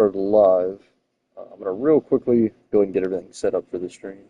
started live. I'm gonna real quickly go ahead and get everything set up for the stream.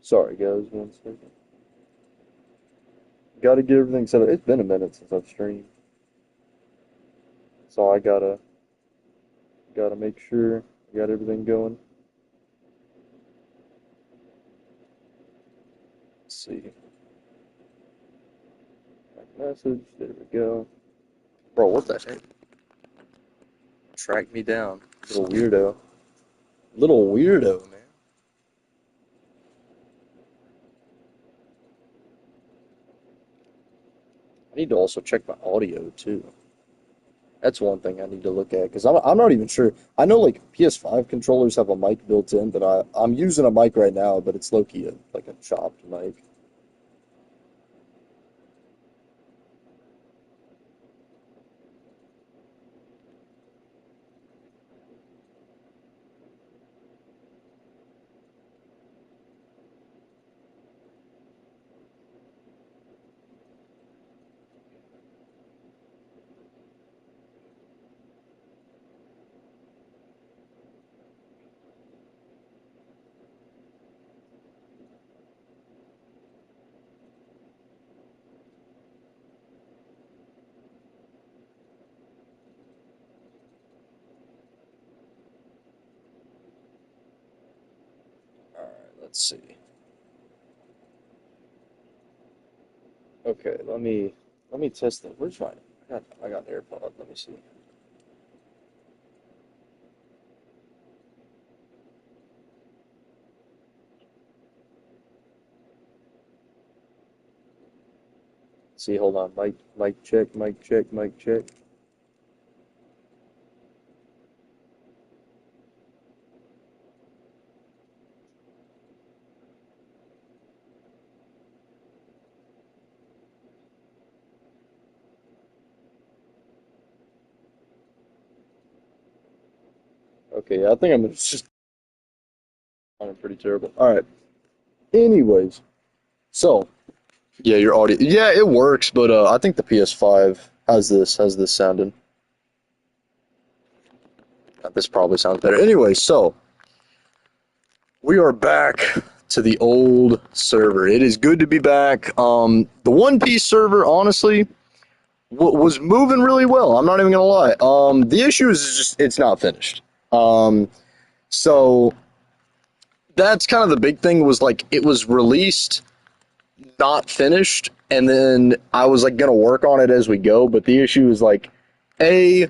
Sorry guys, 1 second. Gotta get everything set up. It's been a minute since I've streamed, so I gotta make sure I got everything going. Let's see. Message. There we go. Bro, what the heck? Track me down, little weirdo. Little weirdo, man. I need to also check my audio too. That's one thing I need to look at because I'm not even sure. I know like PS5 controllers have a mic built in, but I'm using a mic right now, but it's low-key like a chopped mic. All right, let's see. Okay, let me test that. Where's my? I got an AirPod. Let me see. See, hold on. Mic check. Mic check. Mic check. Okay, yeah, I think I'm just I'm pretty terrible. All right. Anyways, so yeah, your audio. Yeah, it works, but I think the PS5 has this sounding. This probably sounds better. Anyway, so we are back to the old server. It is good to be back. The One Piece server, honestly, was moving really well. I'm not even gonna lie. The issue is just it's not finished. So that's kind of the big thing was like it was released, not finished, and then I was like gonna work on it as we go. But the issue is like, a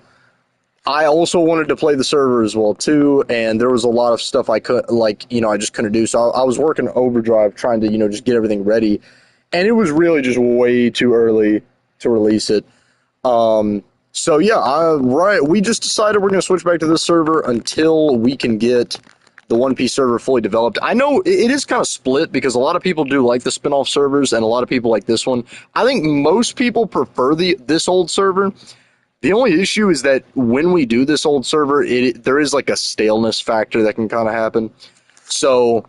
I also wanted to play the server as well too, and there was a lot of stuff I could I just couldn't do. So I was working overdrive trying to just get everything ready, and it was really just way too early to release it. So yeah, we just decided we're gonna switch back to this server until we can get the One Piece server fully developed. I know it is kind of split because a lot of people do like the spin-off servers and a lot of people like this one. I think most people prefer this old server. The only issue is that when we do this old server, there is like a staleness factor that can kind of happen. So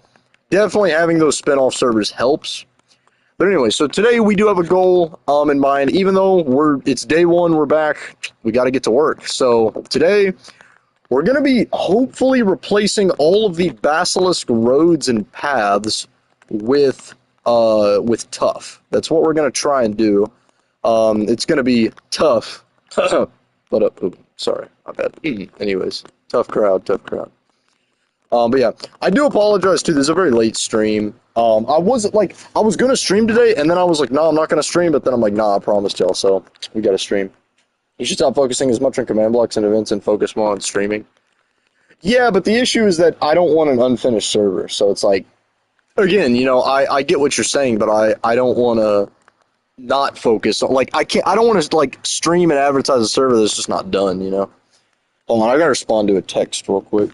definitely having those spin-off servers helps. But anyway, so today we do have a goal in mind. Even though it's day one, we're back. We got to get to work. So today we're going to be hopefully replacing all of the basilisk roads and paths with tough. That's what we're going to try and do. It's going to be tough. Sorry, my bad. Anyways, tough crowd, tough crowd. But yeah, I do apologize too. This is a very late stream. I was gonna stream today, and then I was like, no, I'm not gonna stream. But then I'm like, nah, I promised y'all, so we gotta stream. You should stop focusing as much on command blocks and events and focus more on streaming. Yeah, but the issue is that I don't want an unfinished server. So it's like, again, I get what you're saying, but I don't want to not focus on, like, I don't want to like stream and advertise a server that's just not done. Hold on, I gotta respond to a text real quick.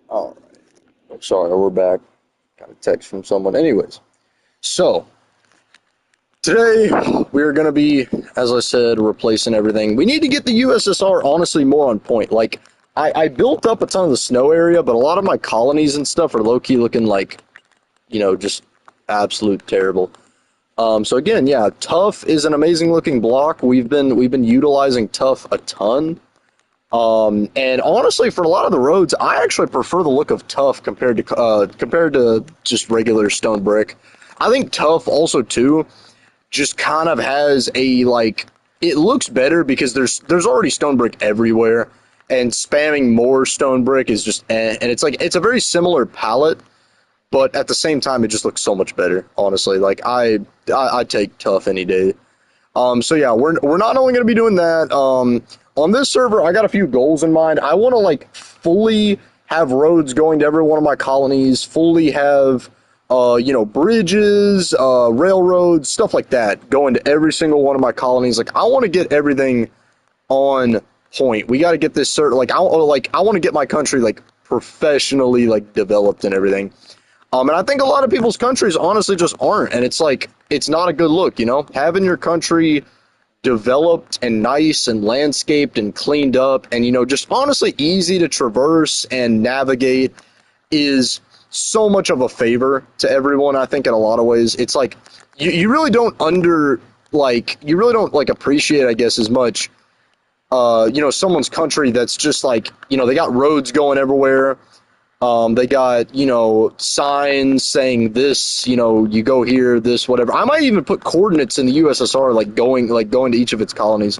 All right. Oh, sorry, we're back. Got a text from someone. Anyways, so today we're going to be, as I said, replacing everything. We need to get the USSR honestly more on point. Like, I built up a ton of the snow area, but a lot of my colonies and stuff are low-key looking like, just absolute terrible. So again, yeah, tough is an amazing looking block. We've been utilizing tough a ton. And honestly, for a lot of the roads, I actually prefer the look of tough compared to just regular stone brick. I think tough also too just kind of has it looks better because there's already stone brick everywhere, and spamming more stone brick is just and it's a very similar palette, but at the same time it just looks so much better. Honestly, like I take tough any day. So yeah, we're not only going to be doing that. On this server, I got a few goals in mind. I want to fully have roads going to every one of my colonies, fully have bridges, railroads, stuff like that going to every single one of my colonies. Like, I want to get everything on point. We got to get this I want to get my country professionally developed and everything. And I think a lot of people's countries honestly just aren't, and it's not a good look, having your country developed and nice and landscaped and cleaned up and just honestly easy to traverse and navigate is so much of a favor to everyone. I think in a lot of ways it's like you really don't appreciate, I guess, as much someone's country that's just they got roads going everywhere. They got, signs saying this, you go here, this, whatever. I might even put coordinates in the USSR, going to each of its colonies.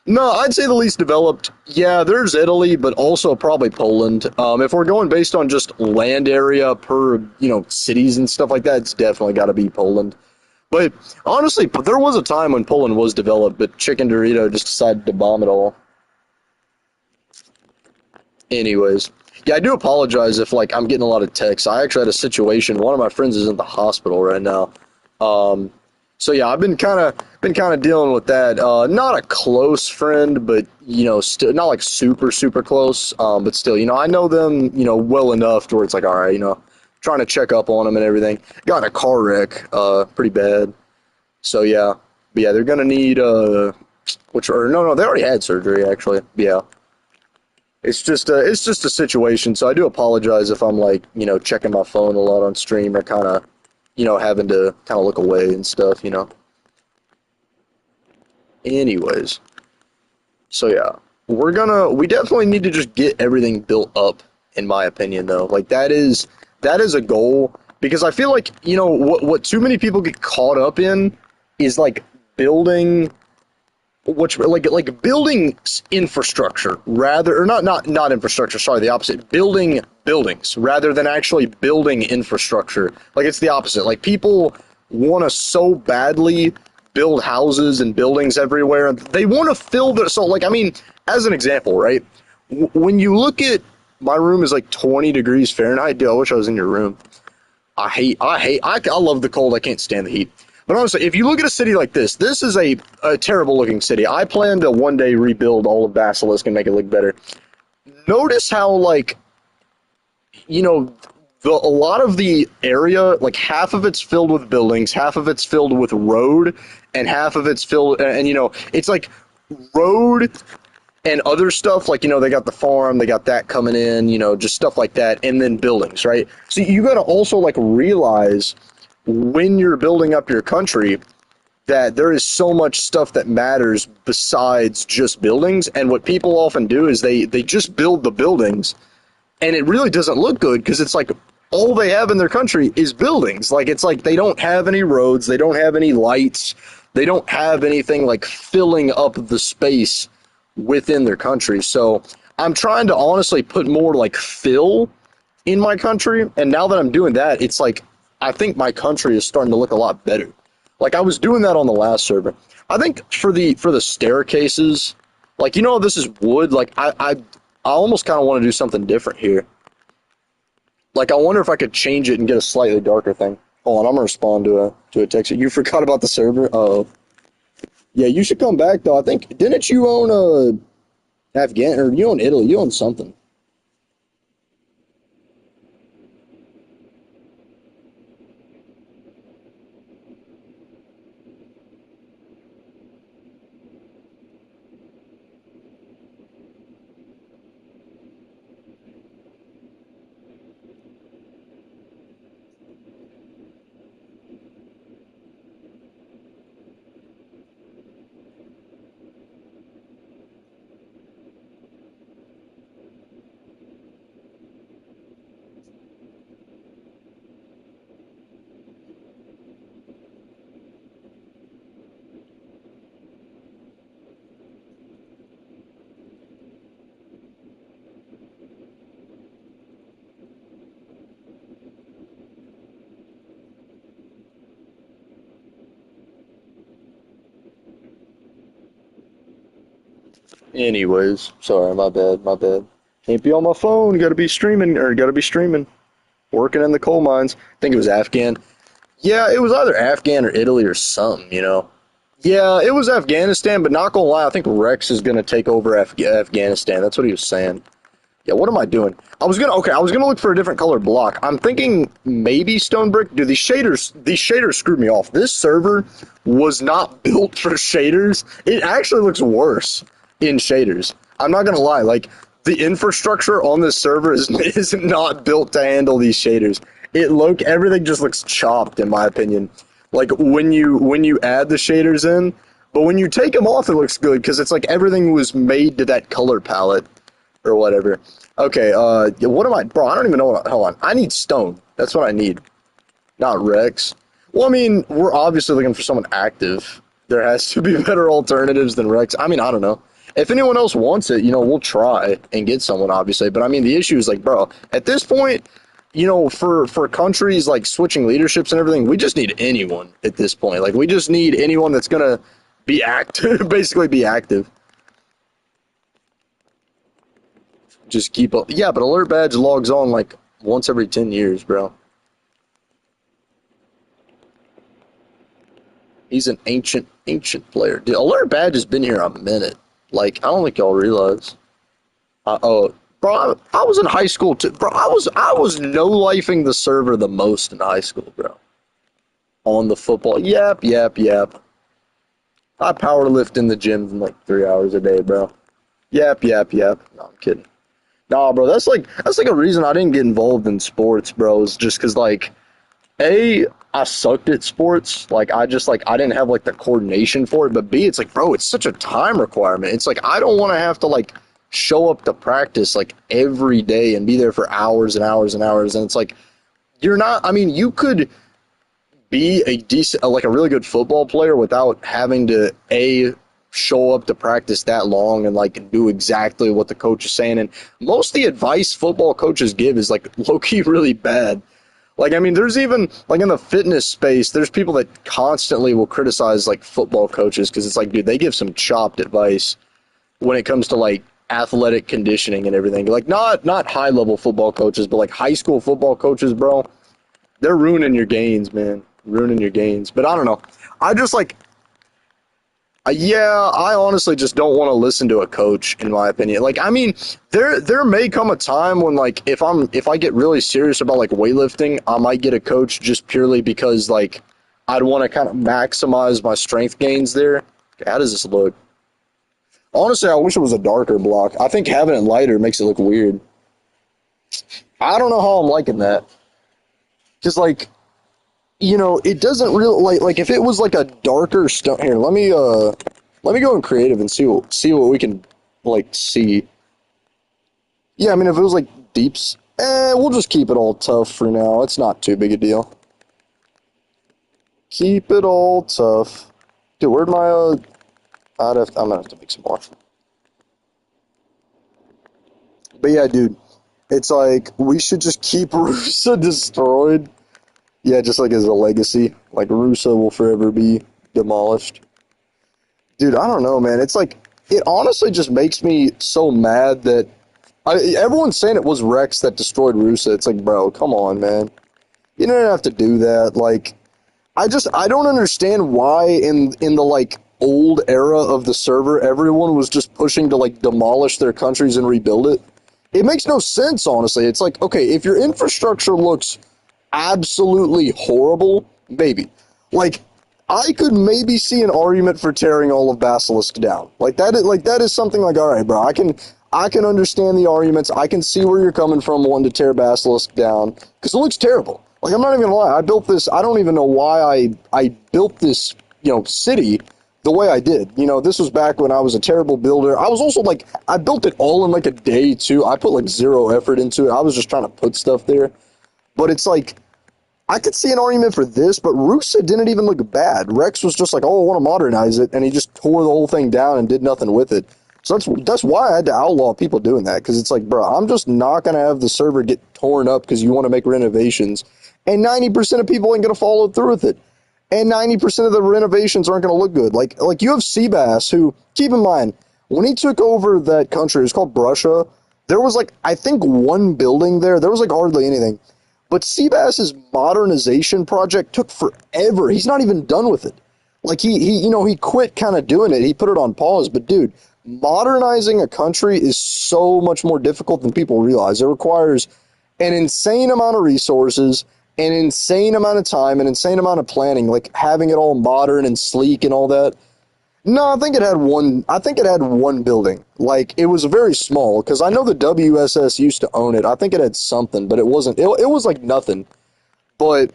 No, I'd say the least developed. Yeah, there's Italy, but also probably Poland. If we're going based on just land area per, cities and stuff like that, it's definitely got to be Poland. But honestly, there was a time when Poland was developed, but Chicken Dorito just decided to bomb it all. Anyways. Yeah, I do apologize if I'm getting a lot of texts. I actually had a situation. One of my friends is in the hospital right now. So yeah, I've been kind of dealing with that. Not a close friend, but still not super super close. But still, I know them, well enough to where it's all right, trying to check up on them and everything. Got in a car wreck, pretty bad. So yeah, but yeah, they're gonna need no, they already had surgery actually. Yeah. It's just a situation, so I do apologize if I'm checking my phone a lot on stream or kind of, having to kind of look away and stuff, Anyways, so yeah, we definitely need to just get everything built up, in my opinion, though. That is a goal, because I feel what too many people get caught up in is building building infrastructure rather, or not infrastructure, sorry, the opposite, building buildings rather than actually building infrastructure. It's the opposite. People want to so badly build houses and buildings everywhere. They want to fill their, as an example, right? When you look at, my room is 20 degrees Fahrenheit. Dude, I wish I was in your room. I love the cold. I can't stand the heat. But honestly, if you look at a city like this is a terrible looking city. I plan to one day rebuild all of Basilisk and make it look better. Notice how, like, you know, a lot of the area, like half of it's filled with buildings, half of it's filled with road, and half of it's filled, and it's like road and other stuff, like, they got the farm, they got that coming in, just stuff like that, and then buildings, right? So you got to also, like, realize when you're building up your country that there is so much stuff that matters besides just buildings, and what people often do is they just build the buildings, and it really doesn't look good because it's like all they have in their country is buildings. Like, it's like they don't have any roads, they don't have any lights, they don't have anything like filling up the space within their country. So I'm trying to honestly put more like fill in my country, and now that I'm doing that, it's like I think my country is starting to look a lot better. Like, I was doing that on the last server. I think for the staircases, like, this is wood. Like, I almost kind of want to do something different here. Like, I wonder if I could change it and get a slightly darker thing. Hold on, I'm gonna respond to a text. You forgot about the server? Oh, yeah. You should come back though. I think, didn't you own Afghan, or you own Italy? You own something. Anyways, sorry, my bad, my bad. Can't be on my phone. Got to be streaming, or got to be streaming. Working in the coal mines. I think it was Afghan. Yeah, it was either Afghan or Italy or something. Yeah, it was Afghanistan, but not gonna lie, I think Rex is gonna take over Afghanistan. That's what he was saying. Yeah, what am I doing? I was gonna look for a different color block. I'm thinking maybe stone brick. Dude, these shaders screwed me off. This server was not built for shaders. It actually looks worse in shaders. I'm not gonna lie, like, the infrastructure on this server is not built to handle these shaders. Everything just looks chopped, in my opinion. Like, when you add the shaders in, but when you take them off, it looks good because it's like everything was made to that color palette or whatever. Okay, what am I, bro? I don't even know hold on. I need stone. That's what I need, not Rex. Well, I mean, we're obviously looking for someone active. There has to be better alternatives than Rex. I mean, I don't know. If anyone else wants it, we'll try and get someone, obviously. But I mean, the issue is, like, bro, at this point, for countries like switching leaderships and everything, we just need anyone at this point. Like, we just need anyone that's gonna be active, basically be active. Just keep up. Yeah, but alert badge logs on like once every 10 years, bro. He's an ancient player. Dude, alert badge has been here a minute. Like, I don't think y'all realize. Oh, bro, I was in high school too. Bro, I was no-lifing the server the most in high school, bro. On the football. Yep, yep, yep. I power lift in the gym for like 3 hours a day, bro. Yep, yep, yep. No, I'm kidding. Nah, bro, that's like a reason I didn't get involved in sports, bro. Is just because, like, I sucked at sports. Like, I didn't have like the coordination for it. But B, it's like, bro, it's such a time requirement. It's like, I don't want to have to like show up to practice like every day and be there for hours and hours and hours. And it's like, you're not, I mean, you could be a decent, like a really good football player without having to, show up to practice that long and like do exactly what the coach is saying. And most of the advice football coaches give is like low-key really bad. Like, I mean, there's even like in the fitness space, there's people that constantly will criticize like football coaches because it's like, dude, they give some chopped advice when it comes to like athletic conditioning and everything. Like, not high level football coaches, but like high school football coaches, bro. They're ruining your gains, man. ruining your gains. But I don't know. I just like, yeah, I honestly just don't want to listen to a coach, in my opinion. Like, I mean, there may come a time when like if I get really serious about like weightlifting, I might get a coach just purely because like I'd want to kind of maximize my strength gains there. Okay, how does this look? Honestly, I wish it was a darker block. I think having it lighter makes it look weird. I don't know how I'm liking that. Because like, it doesn't really like if it was like a darker stone. Here, let me go in creative and see what we can like see. Yeah, I mean if it was like deeps, we'll just keep it all tough for now. It's not too big a deal. Keep it all tough. Dude, where'd my I'm gonna have to make some more. But yeah, dude, it's like we should just keep Rusa destroyed. Yeah, just like as a legacy. Like Rusa will forever be demolished. Dude, I don't know, man. It's like it honestly just makes me so mad that everyone's saying it was Rex that destroyed Rusa. It's like, bro, come on, man. You don't have to do that. Like, I don't understand why in the like old era of the server, everyone was just pushing to like demolish their countries and rebuild it. It makes no sense, honestly. It's like, okay, if your infrastructure looks absolutely horrible, maybe. Like, I could maybe see an argument for tearing all of Basilisk down. That is something like, all right, bro, I can understand the arguments. I can see where you're coming from wanting to tear Basilisk down because it looks terrible. Like, I'm not even gonna lie. I built this. I don't even know why I built this, city the way I did. This was back when I was a terrible builder. I was also like, I built it all in like a day too. I put like zero effort into it. I was just trying to put stuff there. But it's like, I could see an argument for this, but Rusa didn't even look bad. Rex was just like, oh, I want to modernize it, and he just tore the whole thing down and did nothing with it. So that's why I had to outlaw people doing that, because it's like, bro, I'm just not going to have the server get torn up because you want to make renovations, and 90% of people ain't going to follow through with it. And 90% of the renovations aren't going to look good. Like you have Seabass, who, keep in mind, when he took over that country, it was called Brussia, there was like, I think one building there. There was like hardly anything. But Seabass's modernization project took forever. He's not even done with it. Like he quit kind of doing it. He put it on pause. But dude, modernizing a country is so much more difficult than people realize. It requires an insane amount of resources, an insane amount of time, an insane amount of planning, like having it all modern and sleek and all that. No, I think it had one. I think it had one building. Like it was very small because I know the WSS used to own it. I think it had something, but it wasn't. It was like nothing. But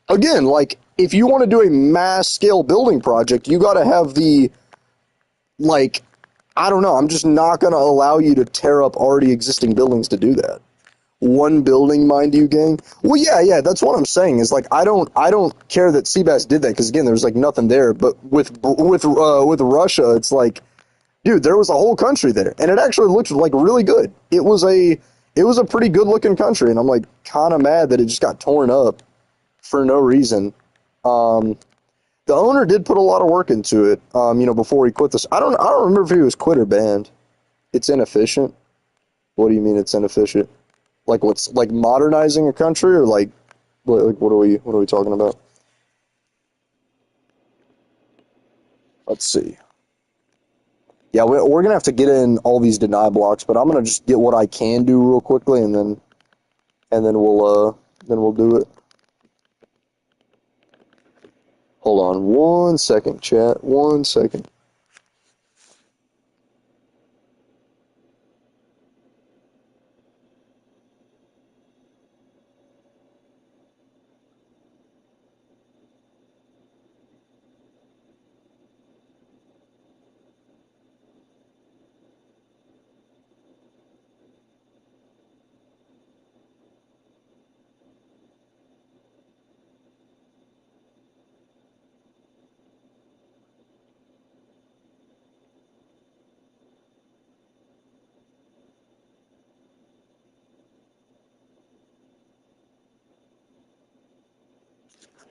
again, like if you want to do a mass scale building project, you got to have the like. I don't know. I'm just not going to allow you to tear up already existing buildings to do that. One building, mind you, gang. Well, yeah, that's what I'm saying. Is like I don't care that Seabass did that because again, there's like nothing there. But with Russia, it's like, dude, there was a whole country there, and it actually looked like really good. It was a pretty good looking country, and I'm like kind of mad that it just got torn up for no reason. The owner did put a lot of work into it. Before he quit this, I don't remember if he was quit or banned. It's inefficient. What do you mean it's inefficient? Like what's like modernizing a country or like what are we talking about? Let's see. Yeah, we're gonna have to get in all these deny blocks, but I'm gonna just get what I can do real quickly, and then we'll do it. Hold on 1 second, chat. 1 second.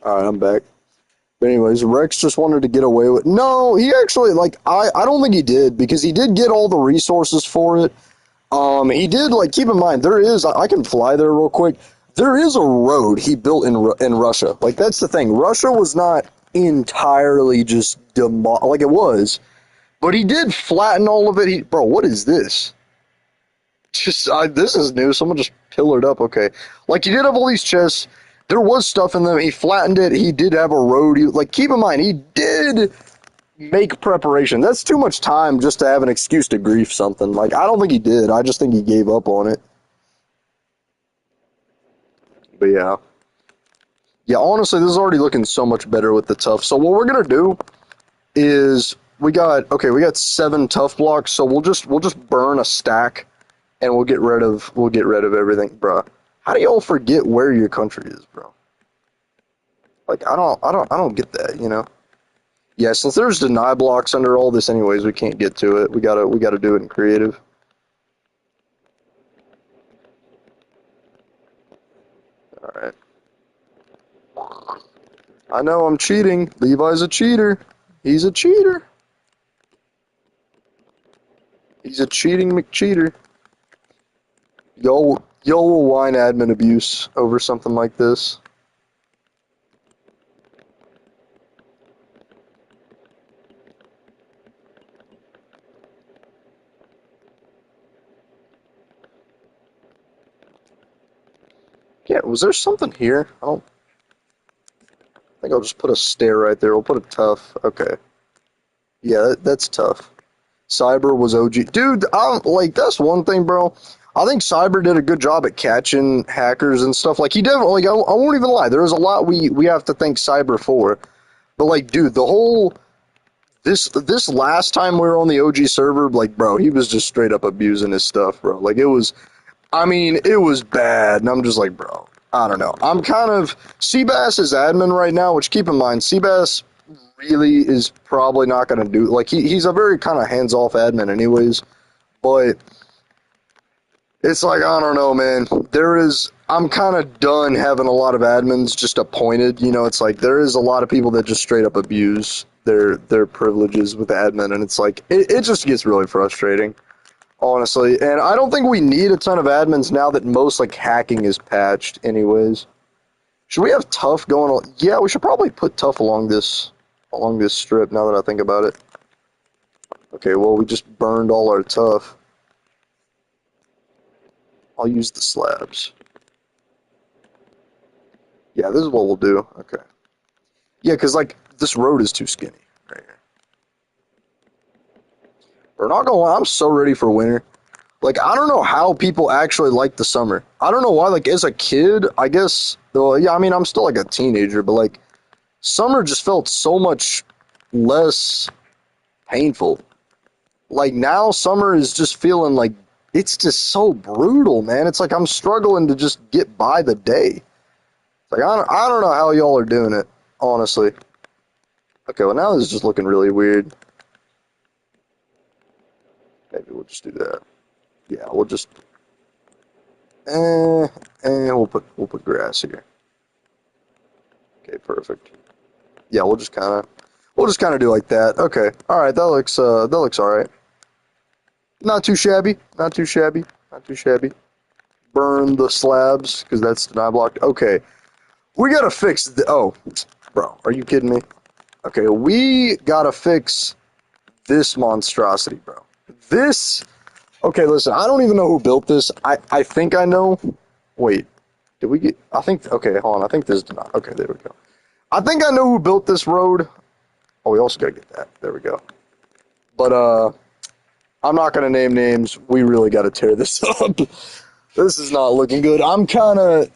All right, I'm back. But anyways, Rex just wanted to get away with. No, he actually like I don't think he did because he did get all the resources for it. He did like keep in mind there is I can fly there real quick. there is a road he built in Russia. Like, that's the thing. Russia was not entirely just like it was, but he did flatten all of it. Bro, what is this? This is new. Someone just pillared up. Okay, like he did have all these chests. There was stuff in them. He flattened it. He did have a road. Like, keep in mind, he did make preparation. That's too much time just to have an excuse to grief something. Like, I don't think he did. I just think he gave up on it. But yeah. Yeah, honestly, this is already looking so much better with the tough. So what we're gonna do is we got 7 tough blocks, so we'll just burn a stack and we'll get rid of everything, bruh. How do y'all forget where your country is, bro? Like, I don't get that, you know? Yeah, since there's deny blocks under all this anyways, we can't get to it. We gotta do it in creative. Alright. I know I'm cheating. Levi's a cheater. He's a cheater. He's a cheating McCheater. Y'all will whine admin abuse over something like this. Yeah, was there something here? I think I'll just put a stair right there. We'll put a tough. Okay. Yeah, that's tough. Cyber was OG. Dude, like, that's one thing, bro. I think Cyber did a good job at catching hackers and stuff. Like, he definitely, like, I won't even lie. There is a lot we have to thank Cyber for. But, like, dude, the whole, this last time we were on the OG server, like, bro, he was just straight up abusing his stuff, bro. Like, it was bad. And I'm just like, bro, I don't know. I'm kind of, Seabass is admin right now, which, keep in mind, Seabass really is probably not going to do, like, he's a very kind of hands-off admin anyways, but it's like, I don't know, man. I'm kind of done having a lot of admins just appointed, you know. It's like there is a lot of people that just straight up abuse their privileges with admin, and it's like, it just gets really frustrating, honestly. And I don't think we need a ton of admins now that most, like, hacking is patched anyways. Should we have tough going on? Yeah, we should probably put tough along this strip now that I think about it. Okay, well, we just burned all our tough. I'll use the slabs. Yeah, this is what we'll do. Okay. Yeah, because, like, this road is too skinny right here. We're not gonna lie, I'm so ready for winter. Like, I don't know how people actually like the summer. I don't know why. Like, as a kid, I guess, well, yeah, I mean, I'm still, like, a teenager, but, like, summer just felt so much less painful. Like, now summer is just feeling like it's just so brutal, man. It's like I'm struggling to just get by the day. Like, I don't know how y'all are doing it, honestly. Okay, well, now this is just looking really weird. Maybe we'll just do that. Yeah, we'll just and we'll put grass here. Okay, perfect. Yeah, we'll just kind of do like that. Okay. All right, that looks all right. Not too shabby. Not too shabby. Not too shabby. Burn the slabs because that's deny blocked. Okay. We got to fix oh, bro, are you kidding me? Okay, we got to fix this monstrosity, bro. Okay, listen, I don't even know who built this. I think I know. Wait, did we get, okay, hold on. I think this is denied. Okay, there we go. I think I know who built this road. Oh, we also got to get that. There we go. But, I'm not going to name names. We really got to tear this up. This is not looking good. I'm kind of,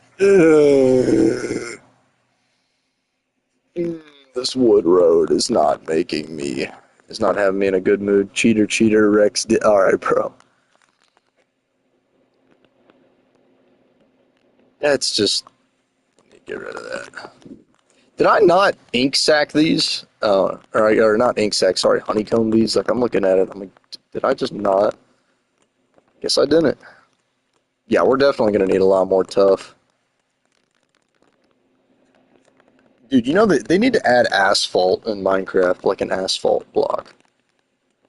this wood road is not having me in a good mood. Cheater, Rex. Alright, bro. Let's just get rid of that. Did I not ink sack these? Or not ink sack, sorry, honeycomb these? Like, I'm looking at it, I'm like, did I just not? Guess I didn't. Yeah, we're definitely going to need a lot more tough. Dude, you know that they need to add asphalt in Minecraft, like an asphalt block.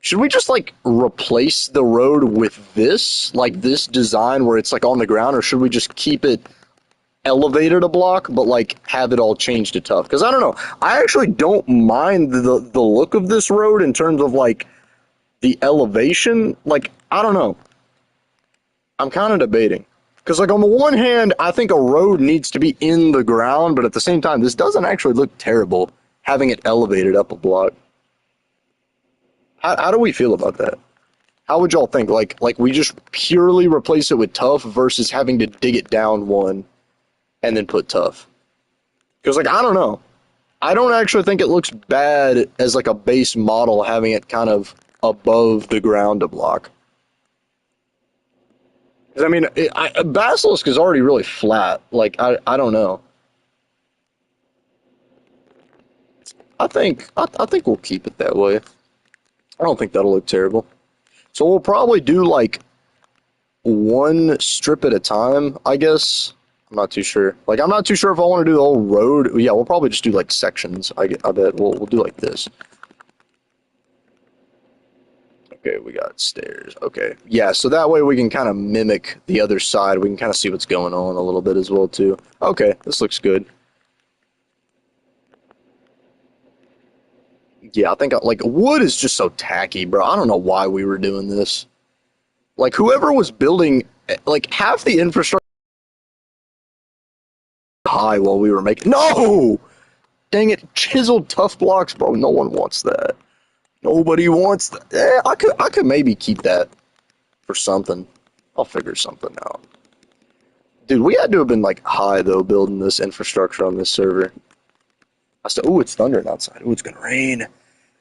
Should we just, like, replace the road with this? Like, this design where it's, like, on the ground, or should we just keep it elevated a block, but like have it all changed to tough. Because I don't know, I actually don't mind the look of this road in terms of like the elevation. Like I don't know, I'm kind of debating. Because like on the one hand, I think a road needs to be in the ground, but at the same time, this doesn't actually look terrible having it elevated up a block. How do we feel about that? How would y'all think? Like we just purely replace it with tough versus having to dig it down one and then put tough. Because like I don't know, I don't actually think it looks bad as like a base model having it kind of above the ground to block. 'Cause, I mean, Basilisk is already really flat. Like I don't know. I think we'll keep it that way. I don't think that'll look terrible. So we'll probably do like one strip at a time, I guess. I'm not too sure. Like, I'm not too sure if I want to do the whole road. Yeah, we'll probably just do like sections. I bet we'll do like this. Okay, we got stairs. Okay, yeah. So that way we can kind of mimic the other side. We can kind of see what's going on a little bit as well too. Okay, this looks good. Yeah, I think like wood is just so tacky, bro. I don't know why we were doing this. Like whoever was building, like half the infrastructure high while we were making. No! Dang it, chiseled tough blocks, bro. No one wants that. Nobody wants that. I could maybe keep that for something. I'll figure something out. Dude, we had to have been like high though, building this infrastructure on this server. I said, "Ooh, it's thundering outside. Ooh, it's gonna rain.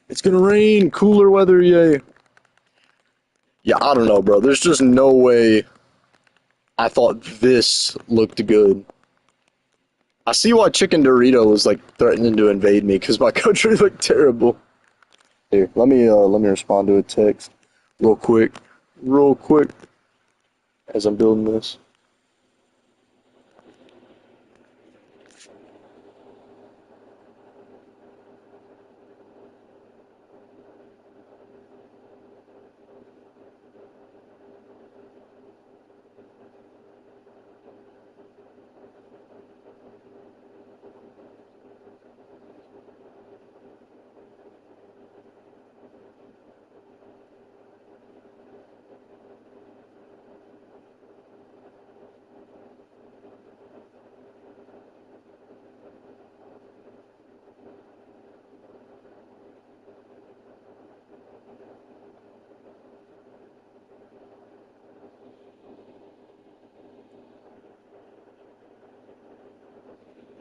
It's gonna rain. Cooler weather, yay!" Yeah, I don't know, bro. There's just no way I thought this looked good. I see why Chicken Dorito was like threatening to invade me because my country looked terrible. Here, let me respond to a text real quick, as I'm building this.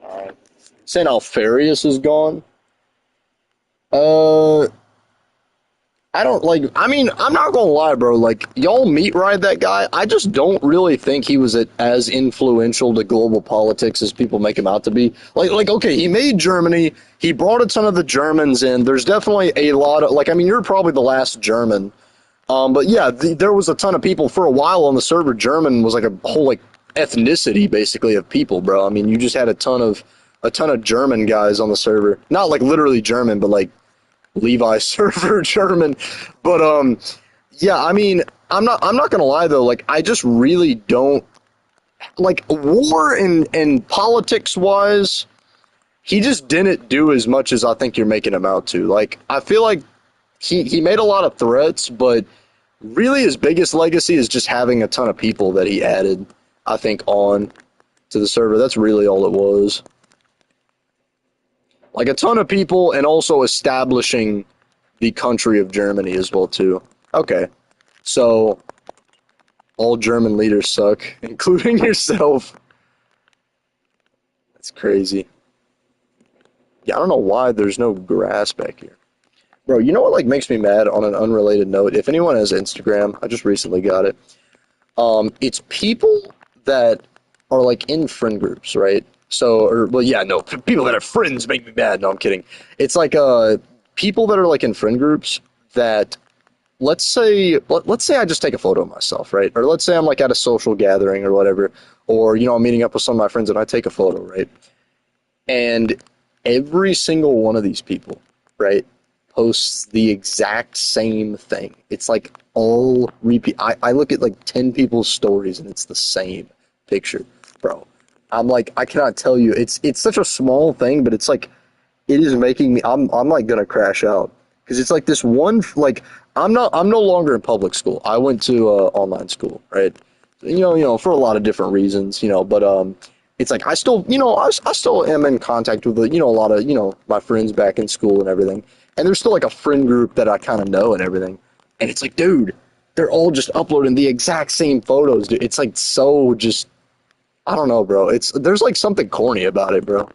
All right. Saying Alfarius is gone. Uh, I don't like. I mean, I'm not gonna lie, bro. Like, y'all meat ride that guy. I just don't really think he was as influential to global politics as people make him out to be. Okay, he made Germany. He brought a ton of the Germans in. There's definitely a lot of like. I mean, you're probably the last German. But yeah, there was a ton of people for a while on the server. German was like a whole like ethnicity basically of people, bro. I mean, you just had a ton of German guys on the server. Not like literally German, but like Levi server German. But yeah, I mean, I'm not gonna lie though, like I just really don't like war and politics wise, he just didn't do as much as I think you're making him out to. Like I feel like he made a lot of threats, but really his biggest legacy is just having a ton of people that he added, I think, on to the server. That's really all it was. Like a ton of people and also establishing the country of Germany as well too. Okay. So all German leaders suck, including yourself. That's crazy. Yeah, I don't know why there's no grass back here. Bro, you know what like makes me mad on an unrelated note? If anyone has Instagram, I just recently got it. It's people that are like in friend groups, right? So, or well, yeah, no, people that are friends make me mad. No, I'm kidding. It's like people that are like in friend groups that let's say I just take a photo of myself, right? Or let's say I'm like at a social gathering or whatever, or you know I'm meeting up with some of my friends and I take a photo, right? And every single one of these people, right, posts the exact same thing. It's like all repeat. I look at like 10 people's stories and it's the same picture, bro. I'm like, I cannot tell you. It's such a small thing, but it's like it is making me. I'm like gonna crash out because it's like this one. Like I'm no longer in public school. I went to online school, right? For a lot of different reasons, but it's like I still, I still am in contact with a lot of my friends back in school and everything, and there's still like a friend group that I kind of know and everything, and it's like, dude, they're all just uploading the exact same photos, dude. It's like so just I don't know, bro. There's like something corny about it, bro.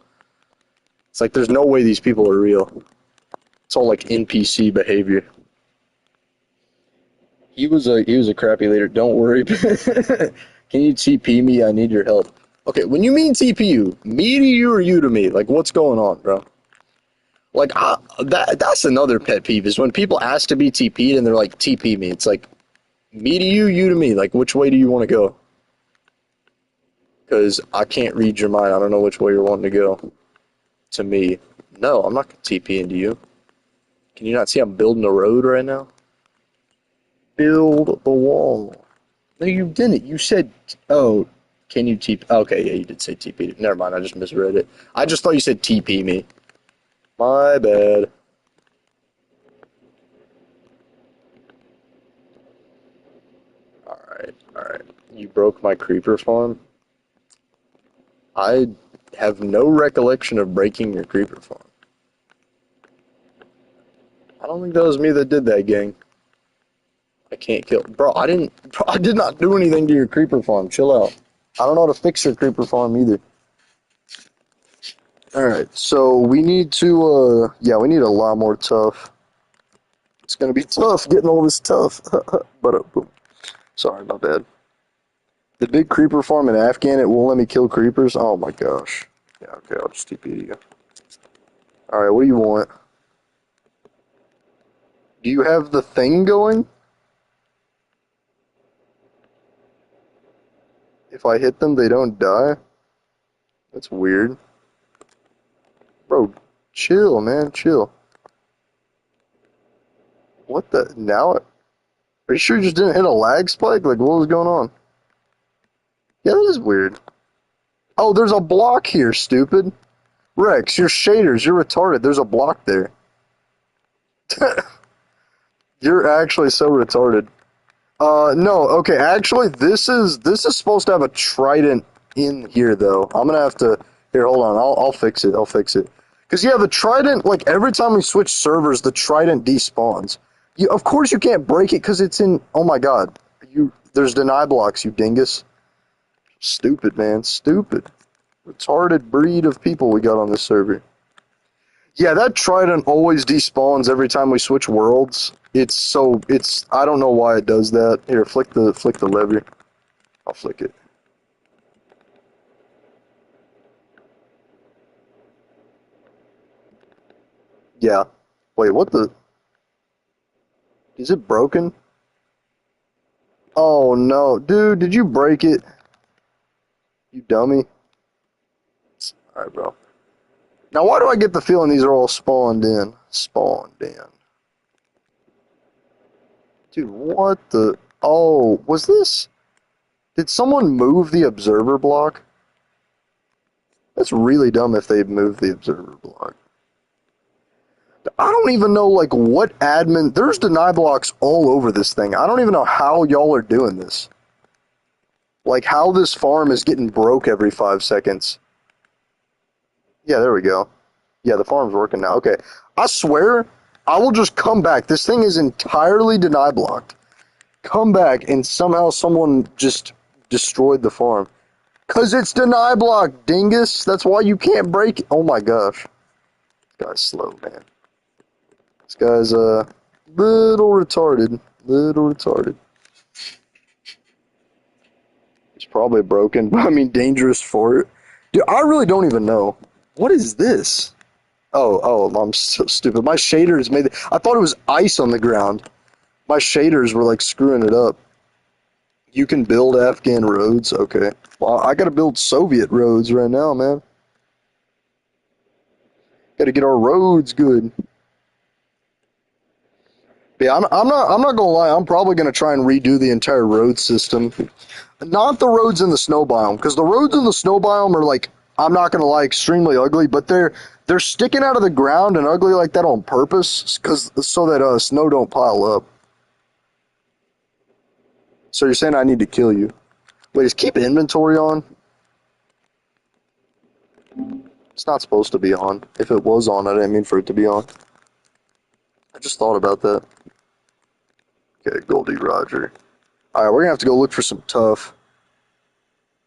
It's like there's no way these people are real. It's all like NPC behavior. He was a crappy leader. Don't worry. Can you TP me? I need your help. Okay, when you mean TP you, me to you or you to me? Like what's going on, bro? Like that's another pet peeve is when people ask to be TP'd and they're like TP me. It's like me to you, you to me. Like which way do you want to go? Because I can't read your mind. I don't know which way you're wanting to go. To me, no, I'm not gonna TP into you. Can you not see I'm building a road right now? Build the wall. No, you didn't. You said, oh, can you TP? Okay, yeah, you did say TP. Never mind, I just misread it. I just thought you said TP me. My bad. Alright, alright. You broke my creeper farm? I have no recollection of breaking your creeper farm. I don't think that was me that did that, gang. I can't kill. Bro, I did not do anything to your creeper farm. Chill out. I don't know how to fix your creeper farm either. Alright, so we need to, yeah, we need a lot more tough. It's gonna be tough getting all this tough. But, boom. Sorry, my bad. The big creeper farm in Afghan, it won't let me kill creepers? Oh my gosh. Yeah, okay, I'll just TP to you. Alright, what do you want? Do you have the thing going? If I hit them, they don't die? That's weird. Bro, chill, man, chill. What the? Now? Are you sure you just didn't hit a lag spike? Like, what was going on? Yeah, that is weird. Oh, there's a block here, stupid. Rex, your shaders, you're retarded. There's a block there. You're actually so retarded. No, okay, actually, this is supposed to have a trident in here, though. I'm gonna have to... Here, hold on, I'll fix it, I'll fix it. Because, yeah, the trident, like, every time we switch servers, the trident despawns. Of course you can't break it, because it's in... Oh, my God. There's deny blocks, you dingus. Stupid, man, stupid. Retarded breed of people we got on this server. Yeah, that trident always despawns every time we switch worlds. I don't know why it does that. Here, flick the lever. I'll flick it. Yeah. Wait, what the? Is it broken? Oh no, dude, did you break it? You dummy. Alright, bro. Now why do I get the feeling these are all spawned in? Spawned in. Dude, what the? Oh, was this? Did someone move the observer block? That's really dumb if they moved the observer block. I don't even know, like, what admin... There's deny blocks all over this thing. I don't even know how y'all are doing this. Like, how this farm is getting broke every 5 seconds. Yeah, there we go. Yeah, the farm's working now. Okay. I swear, I will just come back. This thing is entirely deny blocked. Come back, and somehow someone just destroyed the farm. Because it's deny blocked, dingus. That's why you can't break it. Oh my gosh. This guy's slow, man. This guy's little retarded. Little retarded. It's probably broken, but I mean dangerous for it. Dude, I really don't even know. What is this? Oh, I'm so stupid. My shaders made it. I thought it was ice on the ground. My shaders were like screwing it up. You can build Afghan roads? Okay. Well, I gotta build Soviet roads right now, man. Gotta get our roads good. Yeah, I'm not gonna lie. I'm probably gonna try and redo the entire road system not the roads in the snow biome, because the roads in the snow biome are like, I'm not gonna lie, extremely ugly, but they're sticking out of the ground and ugly like that on purpose, cause so that snow don't pile up. So you're saying I need to kill you? Wait, is keep inventory on? It's not supposed to be on. If it was on, I didn't mean for it to be on. I just thought about that. Okay, Goldie Roger. Alright, we're gonna have to go look for some tough.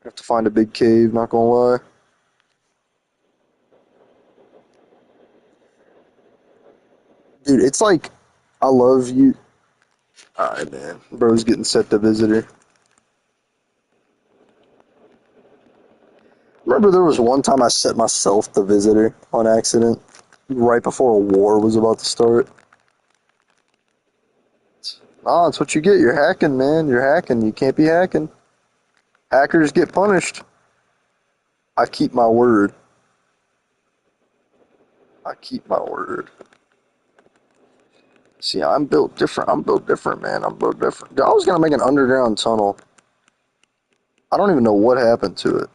Have to find a big cave, not gonna lie. Dude, it's like, I love you. Alright, man. Bro's getting set to visitor. Remember there was one time I set myself the visitor on accident, right before a war was about to start. Ah, that's what you get. You're hacking, man. You're hacking. You can't be hacking. Hackers get punished. I keep my word. I keep my word. See, I'm built different. I'm built different, man. I'm built different. I was gonna make an underground tunnel. I don't even know what happened to it.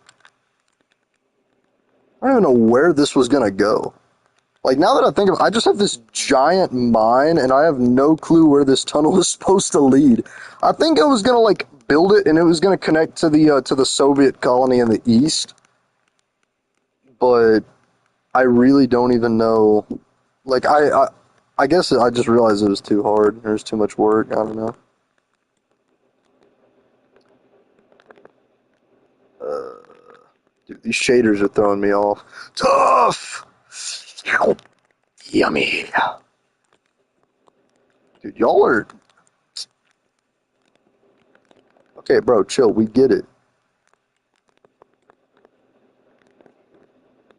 I don't even know where this was gonna go. Like, now that I think of it, I just have this giant mine, and I have no clue where this tunnel is supposed to lead. I think I was gonna, like, build it, and it was gonna connect to the Soviet colony in the east. But I really don't even know. Like, I guess I just realized it was too hard. There's too much work. I don't know. Dude, these shaders are throwing me off. Tough! Yummy. Dude, y'all are... Okay, bro, chill. We get it.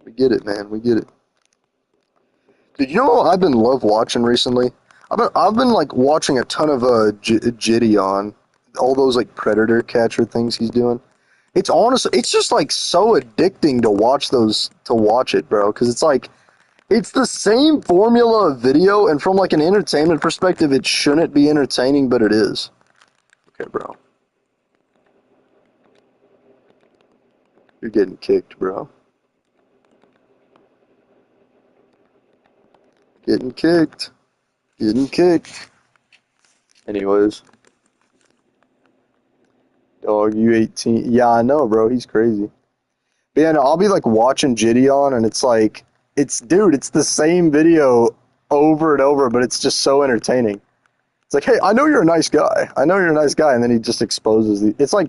We get it, man. We get it. Dude, you know what I've been love watching recently? I've been like watching a ton of Gideon, all those like predator catcher things he's doing. It's honestly, it's just like so addicting to watch those, to watch it, bro. Because it's like, it's the same formula of video, and from like an entertainment perspective, it shouldn't be entertaining, but it is. Okay, bro. You're getting kicked, bro. Getting kicked. Getting kicked. Anyways. Dog, you 18. Yeah, I know, bro. He's crazy. But yeah, no, I'll be like watching Gideon, and it's like, dude, it's the same video over and over, but it's just so entertaining. It's like, hey, I know you're a nice guy. I know you're a nice guy. And then he just exposes it's like,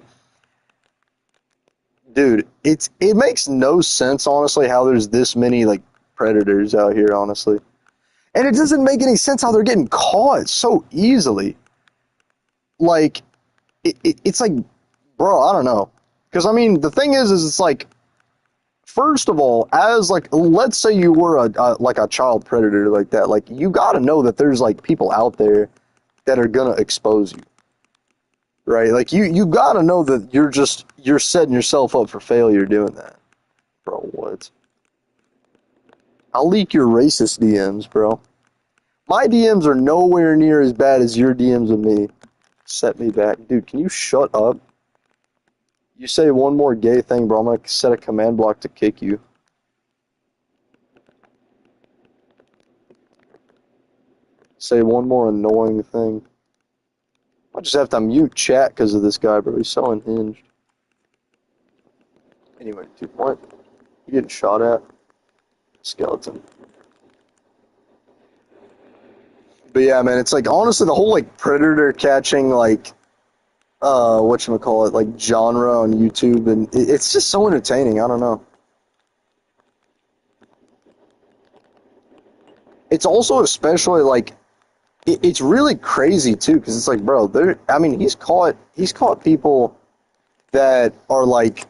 dude, it makes no sense, honestly, how there's this many like predators out here, honestly. And it doesn't make any sense how they're getting caught so easily. Like, it's like, bro, I don't know. Because, I mean, the thing is it's like, first of all, as like, let's say you were like a child predator like that, like, you gotta know that there's like people out there that are gonna expose you. Right? Like, you gotta know that you're setting yourself up for failure doing that. Bro, what? I'll leak your racist DMs, bro. My DMs are nowhere near as bad as your DMs with me. Set me back. Dude, can you shut up? You say one more gay thing, bro, I'm gonna set a command block to kick you. Say one more annoying thing. I just have to mute chat because of this guy, bro. He's so unhinged. Anyway, dude, what? You getting shot at? Skeleton. But yeah, man, it's like, honestly, the whole like predator catching, like, whatchamacallit, like genre on YouTube, and it's just so entertaining. I don't know. It's also especially like, it's really crazy too, because it's like, bro, I mean, he's caught people that are like,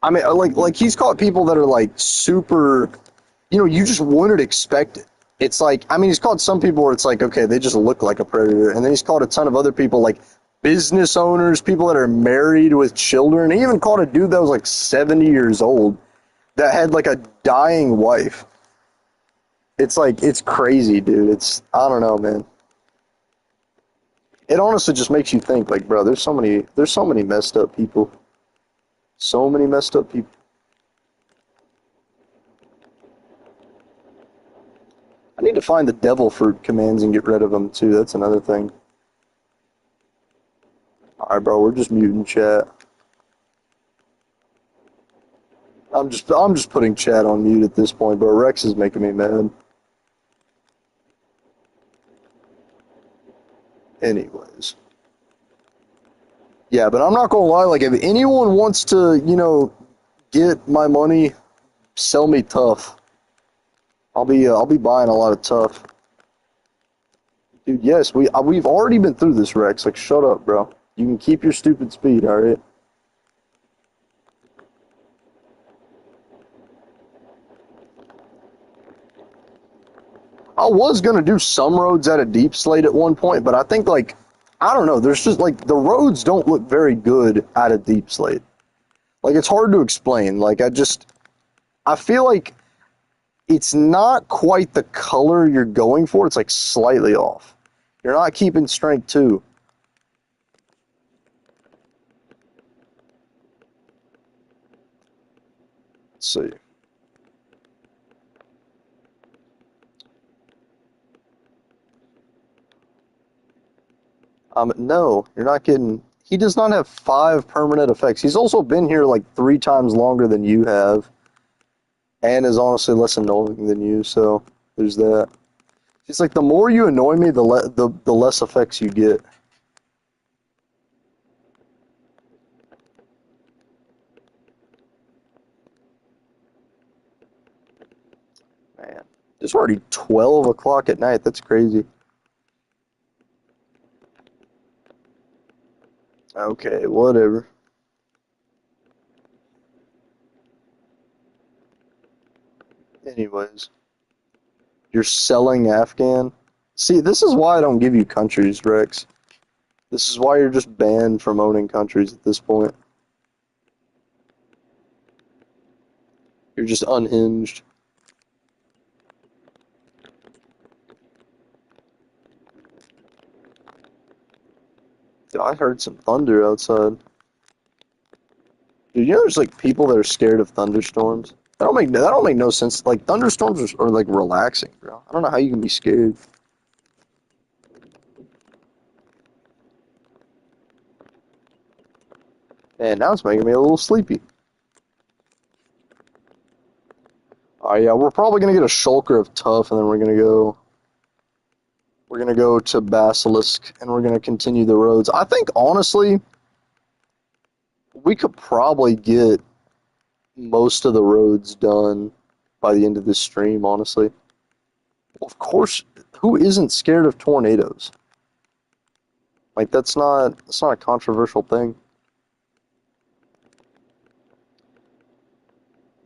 I mean, like he's caught people that are like super, you just wouldn't expect it. It's like, I mean, he's caught some people where it's like, okay, they just look like a predator, and then he's caught a ton of other people, like business owners, people that are married with children. He even caught a dude that was like 70 years old that had like a dying wife. It's like, it's crazy, dude. I don't know, man. it honestly just makes you think, like, bro, there's so many messed up people. So many messed up people. I need to find the devil fruit commands and get rid of them too. That's another thing. Alright, bro, we're just muting chat. I'm just putting chat on mute at this point, bro. Rex is making me mad. Anyways. Yeah, but I'm not gonna lie, like if anyone wants to, get my money, sell me tough. I'll be buying a lot of tough. Dude, yes, we've already been through this, Rex. Like, shut up, bro. You can keep your stupid speed, alright? I was gonna do some roads at a deep slate at one point, but I think, like, I don't know, there's just, like, the roads don't look very good at a deep slate. Like, it's hard to explain. Like, I feel like it's not quite the color you're going for. It's, like, slightly off. You're not keeping strength, too. Let's see. No, you're not getting... He does not have 5 permanent effects. He's also been here, like, 3 times longer than you have. And is honestly less annoying than you, so there's that. It's like, the more you annoy me, the less effects you get. Man, it's already 12 o'clock at night. That's crazy. Okay, whatever. Anyways, you're selling Afghan? See, this is why I don't give you countries, Rex. This is why you're just banned from owning countries at this point. You're just unhinged. Dude, I heard some thunder outside. Dude, you know there's like people that are scared of thunderstorms? That don't make no sense. Like thunderstorms are like relaxing, bro. I don't know how you can be scared. And now it's making me a little sleepy. Oh yeah, we're probably gonna get a shulker of tough, and then we're gonna go to Basilisk, and we're gonna continue the roads. I think honestly, we could probably get most of the roads done by the end of this stream. Honestly, well, of course, who isn't scared of tornadoes? Like that's not a controversial thing.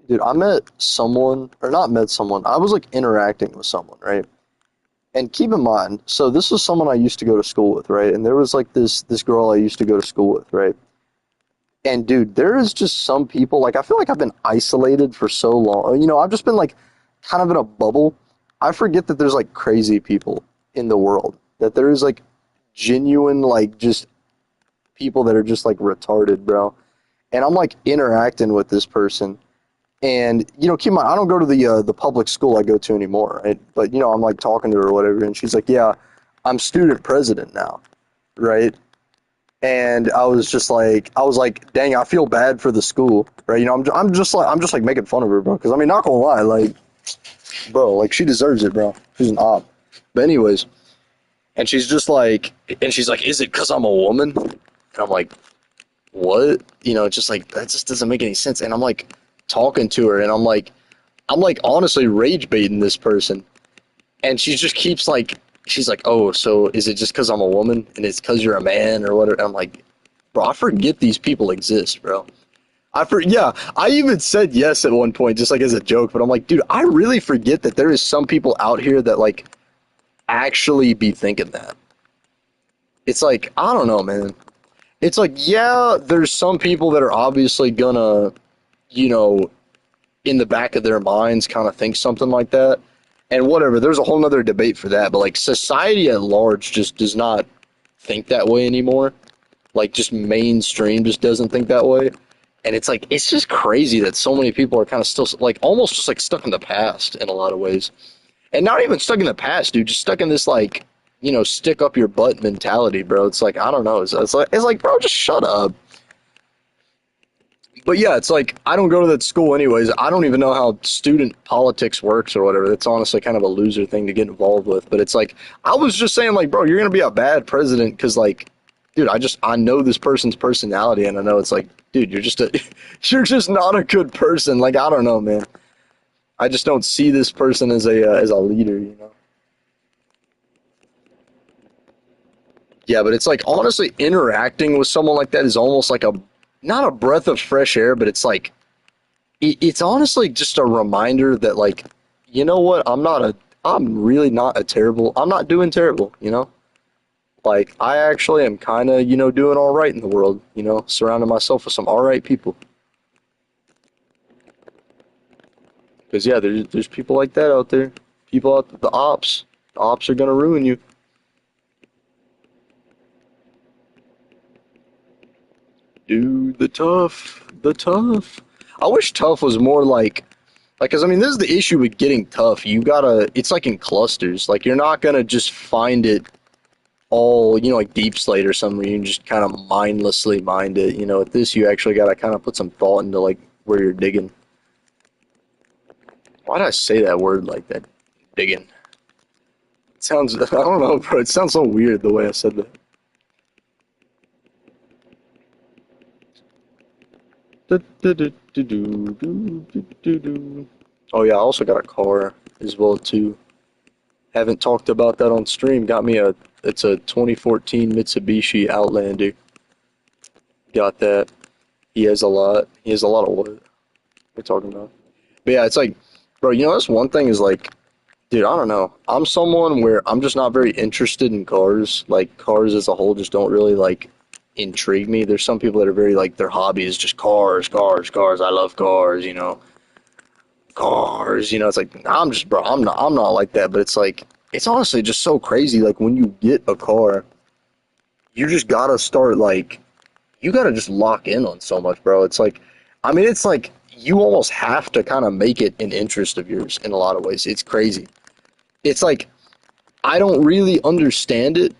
Dude, I met someone, or not met someone, I was like interacting with someone, right? And keep in mind, so this was someone I used to go to school with, right? And there was like this girl I used to go to school with, right? And dude, there is just some people, like I feel like I've been isolated for so long. I've just been like kind of in a bubble. I forget that there's like crazy people in the world. That there is like genuine like just people that are just like retarded, bro. And I'm like interacting with this person. And keep in mind, I don't go to the public school I go to anymore, right? But I'm like talking to her or whatever, and she's like, "Yeah, I'm student president now," right? And I was like, "Dang, I feel bad for the school," right? I'm just like making fun of her, bro. Because I mean, not gonna lie, like, bro, like she deserves it, bro. She's an op. But anyways, and she's like, "Is it because I'm a woman?" And I'm like, "What?" It's just like that just doesn't make any sense. And I'm like talking to her, and I'm like honestly rage baiting this person, and she just keeps like, she's like, "Oh, so is it just because I'm a woman and it's because you're a man or whatever?" I'm like, bro, I forget these people exist, bro. Yeah, I even said yes at one point just like as a joke, but I'm like, dude, I really forget that there is some people out here that like actually be thinking that. It's like, I don't know, man. It's like, yeah, there's some people that are obviously gonna, you know, in the back of their minds kind of think something like that. And whatever, there's a whole nother debate for that. But like society at large just does not think that way anymore. Like, just mainstream just doesn't think that way. And it's like, it's just crazy that so many people are kind of still, like, almost just, like, stuck in the past in a lot of ways. And not even stuck in the past, dude, just stuck in this, like, stick up your butt mentality, bro. It's like, I don't know. It's like, bro, just shut up. But yeah, it's like, I don't go to that school anyways. I don't even know how student politics works or whatever. That's honestly kind of a loser thing to get involved with. But it's like, I was just saying, like, bro, you're going to be a bad president because, like, dude, I know this person's personality, and I know it's like, dude, you're just not a good person. Like, I don't know, man. I just don't see this person as a leader, you know? Yeah, but it's like, honestly, interacting with someone like that is almost like not a breath of fresh air, but it's like, it's honestly just a reminder that, like, you know what? I'm really not I'm not doing terrible, you know? Like, I actually am kind of, doing all right in the world, surrounding myself with some all right people. Because, yeah, there's people like that out there. People out the ops. The ops are going to ruin you. Dude, the tough. The tough. I wish tough was more like, because I mean, this is the issue with getting tough. It's like in clusters. Like, you're not gonna just find it all, like Deep Slate or something where you can just kind of mindlessly mind it. With this, you actually gotta kind of put some thought into, like, where you're digging. Why did I say that word like that? Digging. It sounds, I don't know, bro. It sounds so weird the way I said that. Oh yeah, I also got a car as well too. Haven't talked about that on stream. It's a 2014 Mitsubishi Outlander. Got that. He has a lot. He has a lot of what we're talking about. But yeah, it's like, bro, that's one thing is like, dude, I don't know. I'm someone where I'm just not very interested in cars. Like, cars as a whole just don't really, like, intrigue me. There's some people that are very, like, their hobby is just cars, cars, cars. I love cars, cars. It's like, nah, bro, I'm not like that. But it's like, it's honestly just so crazy. Like, when you get a car, you just gotta start, like, you gotta just lock in on so much, bro. It's like, I mean, it's like you almost have to kind of make it an interest of yours in a lot of ways. It's crazy. It's like, I don't really understand it.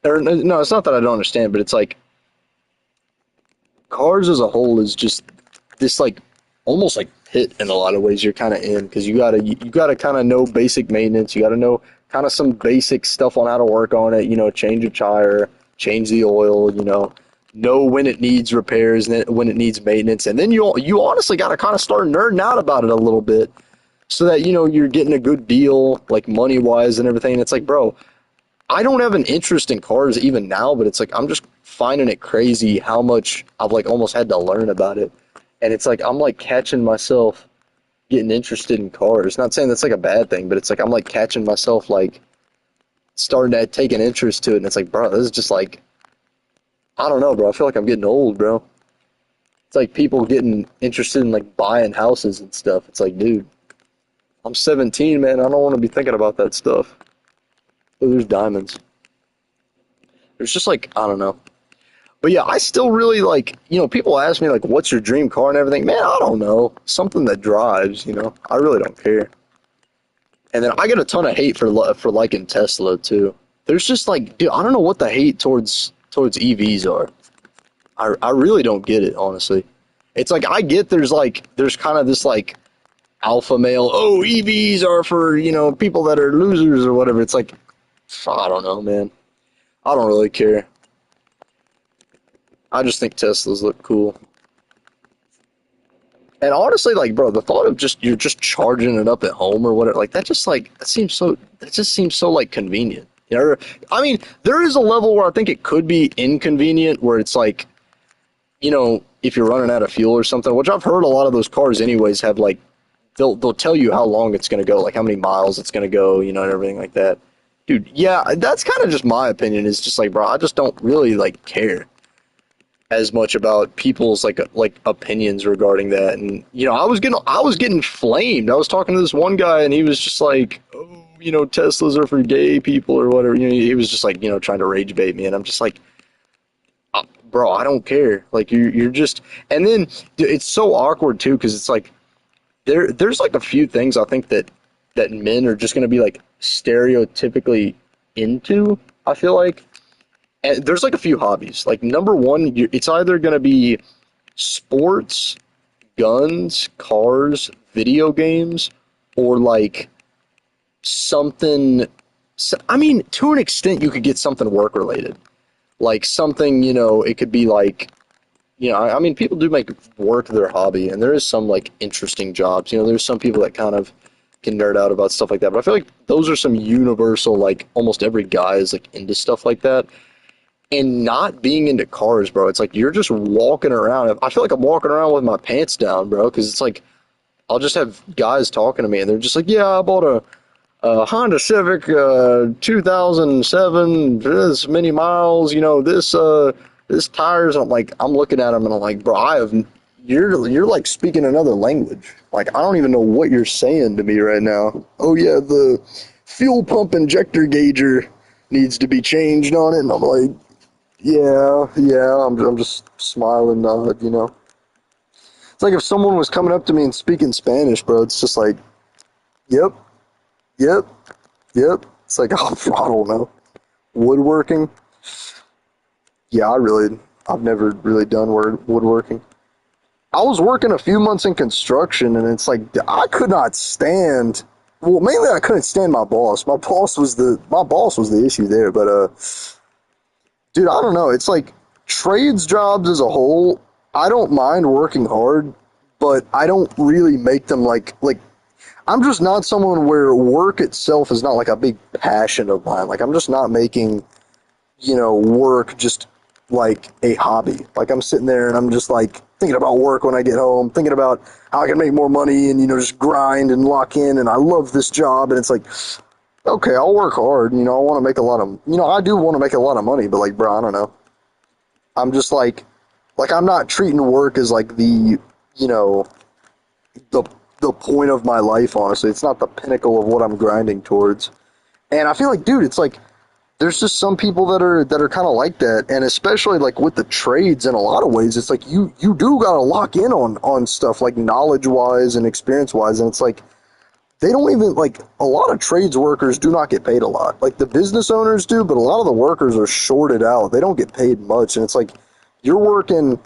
Or no, it's not that I don't understand, but it's like cars as a whole is just this, like, almost like pit in a lot of ways you're kind of in, because you gotta kind of know basic maintenance. You gotta know kind of some basic stuff on how to work on it. Change a tire, change the oil. Know when it needs repairs and when it needs maintenance, and then you honestly gotta kind of start nerding out about it a little bit, so that you're getting a good deal, like, money wise and everything. And it's like, bro, I don't have an interest in cars even now, but it's like I'm just finding it crazy how much I've, like, almost had to learn about it. And it's like I'm, like, catching myself getting interested in cars. Not saying that's, like, a bad thing, but it's like I'm, like, catching myself, like, starting to take an interest to it. And it's like, bro, this is just like, I don't know, bro. I feel like I'm getting old, bro. It's like people getting interested in, like, buying houses and stuff. It's like, dude, I'm 17, man. I don't want to be thinking about that stuff. Oh, there's diamonds. There's just, like, I don't know. But yeah, I still really, like, people ask me, like, what's your dream car and everything. Man, I don't know. Something that drives, I really don't care. And then I get a ton of hate for liking Tesla too. There's just, like, dude, I don't know what the hate towards EVs are. I really don't get it, honestly. It's like, I get there's kind of this, like, alpha male, oh, EVs are for, people that are losers or whatever. It's like, I don't know, man. I don't really care. I just think Teslas look cool. And honestly, like, bro, the thought of you're just charging it up at home or whatever, like, that just seems so, like, convenient. I mean, there is a level where I think it could be inconvenient, where it's like, if you're running out of fuel or something, which I've heard a lot of those cars anyways have, like, they'll tell you how long it's going to go, like how many miles it's going to go, and everything like that. Dude, yeah, that's kind of just my opinion. Is just like, bro, I just don't really, like, care. as much about people's like opinions regarding that. And I was getting flamed. I was talking to this one guy, and he was just like, "Oh, Teslas are for gay people or whatever." He was just like, trying to rage bait me, and I'm just like, bro, I don't care. Like you're just, and then it's so awkward too because it's like there's like a few things I think that men are just gonna be like stereotypically into. I feel like, and there's like a few hobbies. Like number one, it's either gonna be sports, guns, cars, video games, or like something. I mean, to an extent, you could get something work related, like something. It could be like I mean, people do make work their hobby, and there is some like interesting jobs. There's some people that kind of can nerd out about stuff like that. But I feel like those are some universal, like almost every guy is like into stuff like that. And not being into cars, bro, it's like you're just walking around. I feel like I'm walking around with my pants down, bro, because it's like I'll just have guys talking to me, and they're just like, "Yeah, I bought a Honda Civic 2007, this many miles, this tires." I'm looking at them and I'm like, bro, you're like speaking another language. Like I don't even know what you're saying to me right now. Oh yeah, the fuel pump injector gauger needs to be changed on it, and I'm like, yeah, yeah. I'm just smiling, nod. It's like if someone was coming up to me and speaking Spanish, bro. It's just like, yep, yep, yep. It's like, oh, I don't know. Woodworking? Yeah, I've never really done woodworking. I was working a few months in construction, and it's like I could not stand. Well, mainly I couldn't stand my boss. My boss was the issue there. But dude, I don't know. It's like trades jobs as a whole. I don't mind working hard, but I don't really make them like I'm just not someone where work itself is not like a big passion of mine. Like I'm just not making work just like a hobby. Like I'm sitting there and I'm just like thinking about work when I get home, thinking about how I can make more money and just grind and lock in. And I love this job. And it's like, okay, I'll work hard. I want to make a lot of, I do want to make a lot of money, but like, bro, I don't know. I'm just like I'm not treating work as like you know, the the point of my life. Honestly, it's not the pinnacle of what I'm grinding towards. And I feel like, dude, it's like there's just some people that are kind of like that, and especially like with the trades. In a lot of ways, it's like you do gotta lock in on stuff like knowledge wise and experience wise, and it's like they don't even like a lot of trades workers do not get paid a lot. Like the business owners do, but a lot of the workers are shorted out. They don't get paid much, and it's like you're working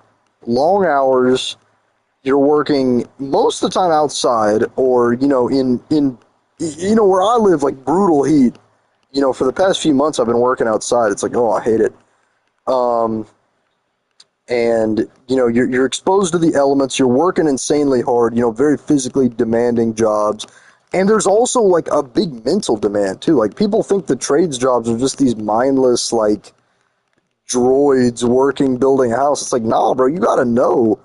long hours. You're working most of the time outside, or in where I live, like brutal heat. For the past few months, I've been working outside. It's like, oh, I hate it. Um, and you're exposed to the elements. You're working insanely hard. Very physically demanding jobs. And there's also like a big mental demand too. Like people think the trades jobs are just these mindless like droids working building a house. It's like, nah, bro, you got to know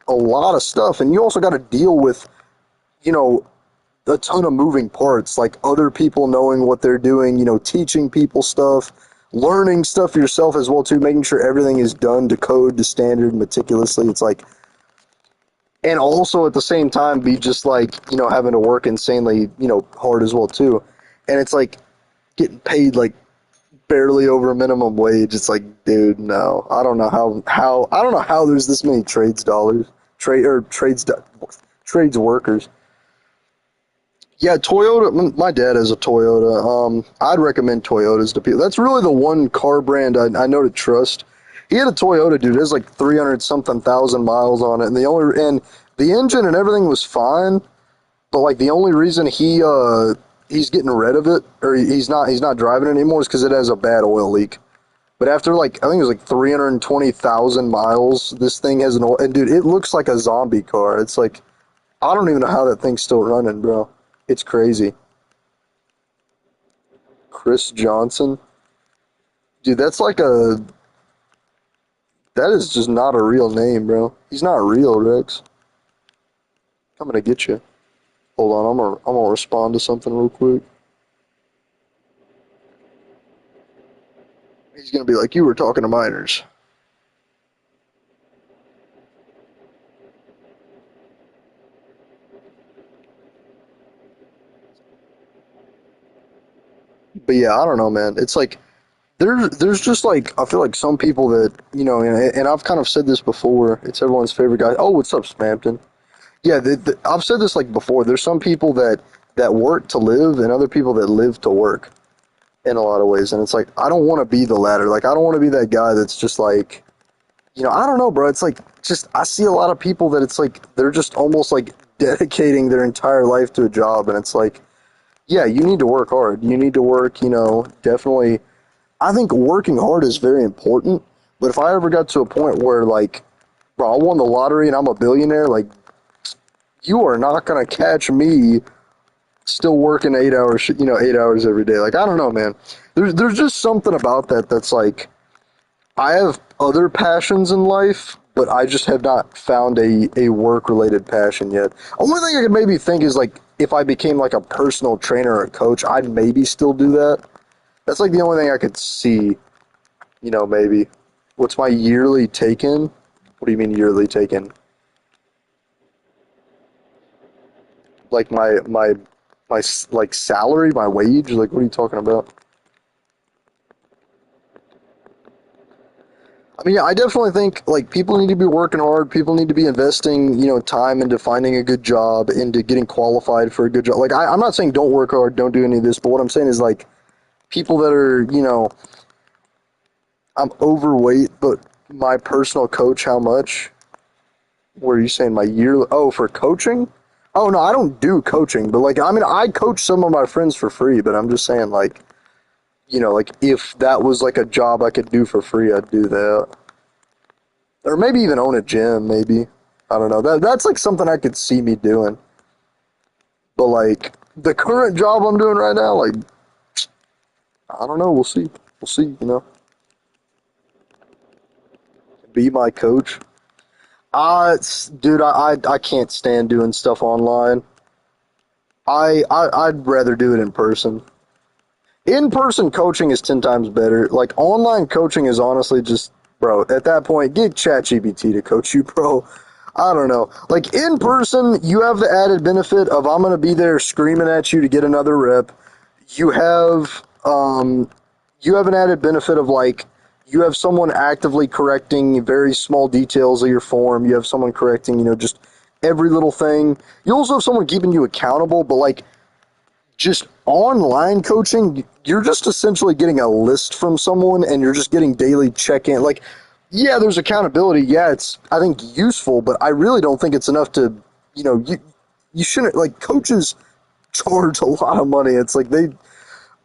a lot of stuff, and you also got to deal with you know a ton of moving parts, like other people knowing what they're doing, teaching people stuff, learning stuff yourself as well too, making sure everything is done to code to standard meticulously. It's like, and also at the same time be just like, having to work insanely, hard as well too. And it's like getting paid like barely over minimum wage. It's like, dude, no. I don't know how I don't know how there's this many trades dollars, trades workers. Yeah, Toyota. My dad has a Toyota. I'd recommend Toyotas to people. That's really the one car brand I know to trust. He had a Toyota, dude. It has like 300 something thousand miles on it, and the engine and everything was fine. But like the only reason he's getting rid of it, or he's not driving it anymore, is because it has a bad oil leak. But after like I think it was like 320,000 miles, this thing has an oil. And dude, it looks like a zombie car. It's like I don't even know how that thing's still running, bro. It's crazy. Chris Johnson, dude, that is just not a real name, bro. He's not real, Rex. I'm gonna get you. Hold on, I'm gonna respond to something real quick. He's gonna be like, you were talking to minors. But yeah, I don't know, man. It's like there's just like I feel like some people that and I've kind of said this before. It's everyone's favorite guy. Oh, what's up, Spampton? Yeah, I've said this like before. There's some people that work to live, and other people that live to work in a lot of ways. And it's like I don't want to be the latter. Like I don't want to be that guy that's just like I don't know, bro. It's like just I see a lot of people that it's like they're just almost like dedicating their entire life to a job, and it's like yeah, you need to work hard. You need to work, definitely. I think working hard is very important, but if I ever got to a point where like, bro, I won the lottery and I'm a billionaire, like, you are not gonna catch me still working 8 hours, 8 hours every day. Like, I don't know, man. There's just something about that that's like, I have other passions in life, but I just have not found a work related passion yet. Only thing I could maybe think is like, if I became like a personal trainer or a coach, I'd maybe still do that. That's like the only thing I could see, maybe. What's my yearly take-in? What do you mean yearly take-in? Like like salary, my wage? Like what are you talking about? I mean, yeah, I definitely think like people need to be working hard. People need to be investing, time into finding a good job, into getting qualified for a good job. Like I'm not saying don't work hard, don't do any of this, but what I'm saying is like people that are, I'm overweight, but my personal coach, how much? What are you saying? My yearly? Oh, for coaching? Oh no, I don't do coaching, but like I mean, I coach some of my friends for free. But I'm just saying, like like if that was like a job I could do for free, I'd do that, or maybe even own a gym. Maybe I don't know. That's like something I could see me doing. But like the current job I'm doing right now, like I don't know. We'll see. We'll see. Be my coach. Dude, I can't stand doing stuff online. I'd rather do it in person. In-person coaching is 10 times better. Like online coaching is honestly just, bro, at that point, get ChatGPT to coach you, bro. I don't know. Like in person, you have the added benefit of I'm gonna be there screaming at you to get another rep. You have you have an added benefit of like you have someone actively correcting very small details of your form. You have someone correcting, just every little thing. You also have someone keeping you accountable, but like just online coaching, you're just essentially getting a list from someone and you're just getting daily check in. Like, yeah, there's accountability. Yeah, it's, I think, useful, but I really don't think it's enough to, you shouldn't, like, coaches charge a lot of money. It's like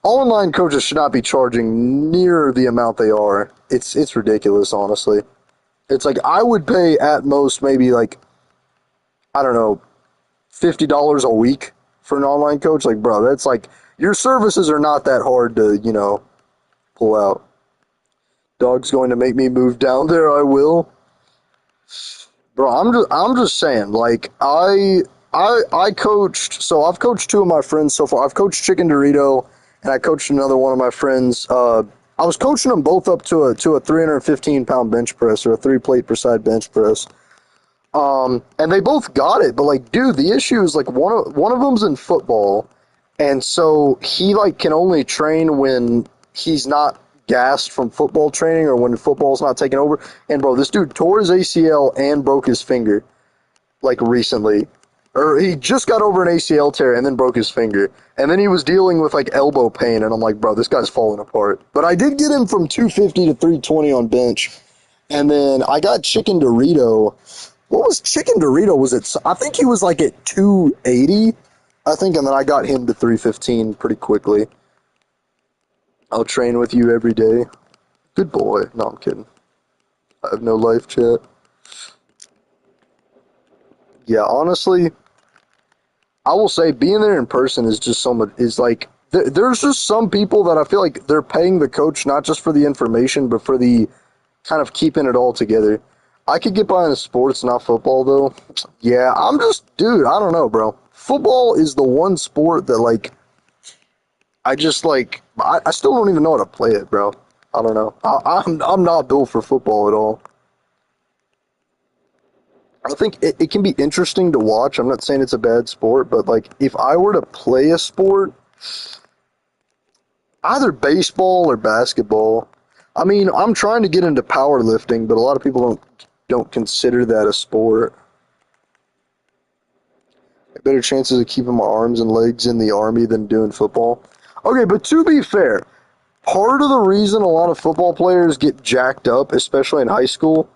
online coaches should not be charging near the amount they are. It's ridiculous, honestly. It's like, I would pay at most maybe like, I don't know, $50 a week for an online coach, like bro, that's like your services are not that hard to, pull out. Dog's going to make me move down there, I will. Bro, I'm just saying, like I coached so I've coached two of my friends so far. I've coached Chicken Dorito and I coached another one of my friends. I was coaching them both up to a 315-pound bench press or a 3 plate per side bench press. And they both got it, but like, dude, the issue is like one of them's in football, and so he like can only train when he's not gassed from football training or when football's not taking over. And bro, this dude tore his ACL and broke his finger like recently, or he just got over an ACL tear and then broke his finger, and then he was dealing with like elbow pain, and I'm like, bro, this guy's falling apart. But I did get him from 250 to 320 on bench, and then I got Chicken Dorito. What was Chicken Dorito? Was it? I think he was like at 280. I think, and then I got him to 315 pretty quickly. I'll train with you every day. Good boy. No, I'm kidding. I have no life, chat. Yeah, honestly, I will say being there in person is just so much. Is like there's just some people that I feel like they're paying the coach not just for the information, but for the kind of keeping it all together. I could get behind sports, not football, though. Yeah, I'm just, dude, I don't know, bro. Football is the one sport that, like, I just, like, I still don't even know how to play it, bro. I don't know. I'm not built for football at all. I think it can be interesting to watch. I'm not saying it's a bad sport, but, like, if I were to play a sport, Either baseball or basketball. I mean, I'm trying to get into powerlifting, but a lot of people don't consider that a sport. Better chances of keeping my arms and legs in the army than doing football. Okay, but to be fair, part of the reason a lot of football players get jacked up, especially in high school,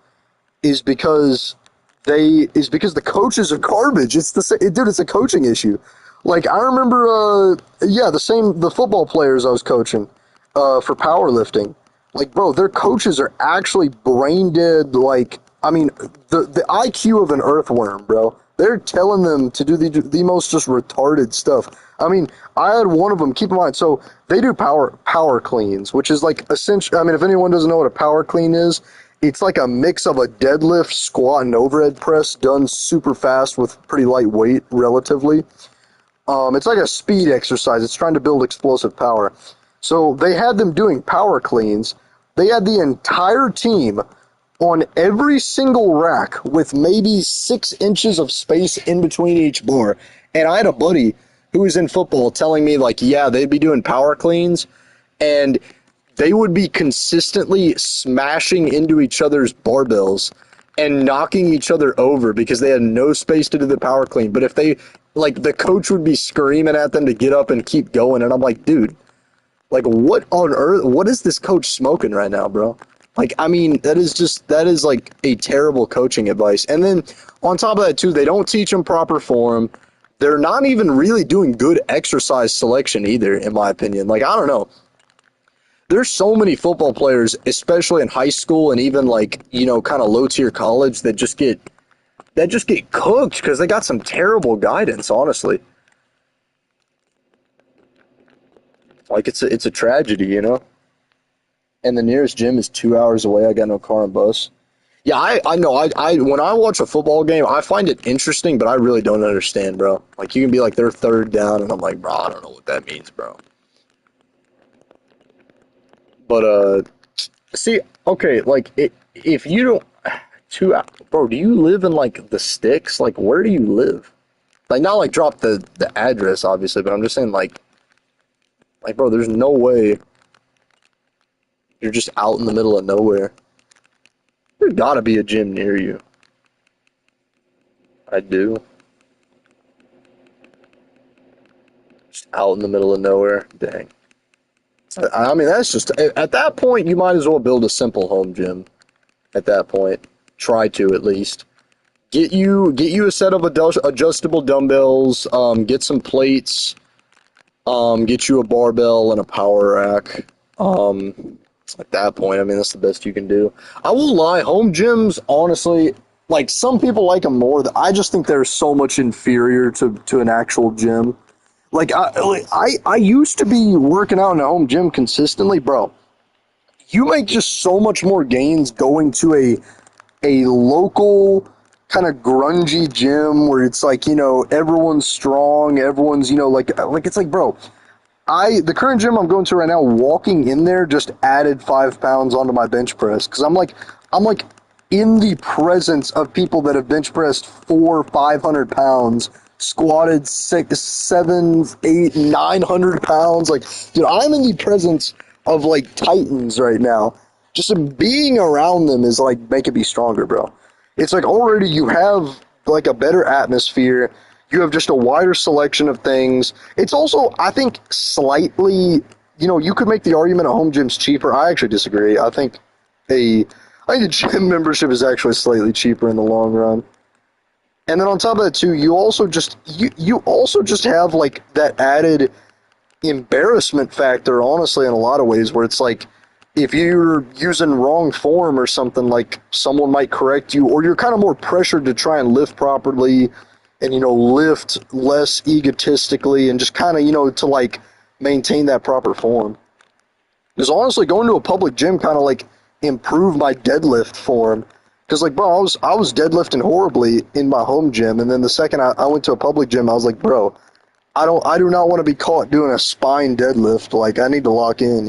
is because the coaches are garbage. Dude, it's a coaching issue. Like I remember, the football players I was coaching, for powerlifting. Like, bro, their coaches are actually brain dead. Like, I mean, the IQ of an earthworm, bro. They're telling them to do the most just retarded stuff. I mean, I had one of them. Keep in mind, so they do power cleans, which is like essentially. I mean, if anyone doesn't know what a power clean is, it's like a mix of a deadlift, squat, and overhead press done super fast with pretty light weight, relatively. It's like a speed exercise. It's trying to build explosive power. So they had them doing power cleans. They had the entire team on every single rack with maybe 6 inches of space in between each bar. And I had a buddy who was in football telling me, like, yeah, they'd be doing power cleans and they would be consistently smashing into each other's barbells and knocking each other over because they had no space to do the power clean. But if they, like, the coach would be screaming at them to get up and keep going. And I'm like, dude, like, what on earth? What is this coach smoking right now, bro? Like, I mean, that is like a terrible coaching advice. And then on top of that, too, they don't teach them proper form. They're not even really doing good exercise selection either, in my opinion. Like, I don't know. There's so many football players, especially in high school and even like, kind of low tier college that just get cooked because they got some terrible guidance, honestly. Like it's a tragedy. And the nearest gym is 2 hours away. I got no car and bus. Yeah, I know. I when I watch a football game, I find it interesting, but I really don't understand, bro. Like you can be like they're third down, and I'm like, bro, I don't know what that means, bro. But see, okay, like if you don't bro, do you live in like the sticks? Like where do you live? Like not like drop the address, obviously, but I'm just saying like bro, there's no way you're just out in the middle of nowhere. There's gotta be a gym near you. I do. Just out in the middle of nowhere. Dang. I mean, that's just at that point you might as well build a simple home gym. At that point, try to at least get you a set of adjustable dumbbells. Get some plates. Get you a barbell and a power rack. At that point, I mean, that's the best you can do. I won't lie, home gyms, honestly, like some people like them more. I just think they're so much inferior to an actual gym. I used to be working out in a home gym consistently, bro. You make just so much more gains going to a local kind of grungy gym where it's like, everyone's strong, everyone's, like it's like, bro, the current gym I'm going to right now, walking in there just added 5 pounds onto my bench press because I'm like in the presence of people that have bench pressed 500 pounds, squatted 6, 7, 8, 900 pounds. Like, dude, I'm in the presence of like titans right now. Just being around them is like making me stronger, bro. It's like already you have like a better atmosphere. You have just a wider selection of things. It's also, I think, slightly, you could make the argument a home gym's cheaper. I actually disagree. A, I think a gym membership is actually slightly cheaper in the long run. And then on top of that too, you also just have like that added embarrassment factor, honestly, in a lot of ways, where it's like if you're using wrong form or something, like someone might correct you, or you're kind of more pressured to try and lift properly and lift less egotistically and just kind of to like maintain that proper form. Because honestly, going to a public gym kind of like improved my deadlift form. Because like, bro, I was deadlifting horribly in my home gym, and then the second I went to a public gym, I was like, bro, I do not want to be caught doing a spine deadlift. Like, I need to lock in.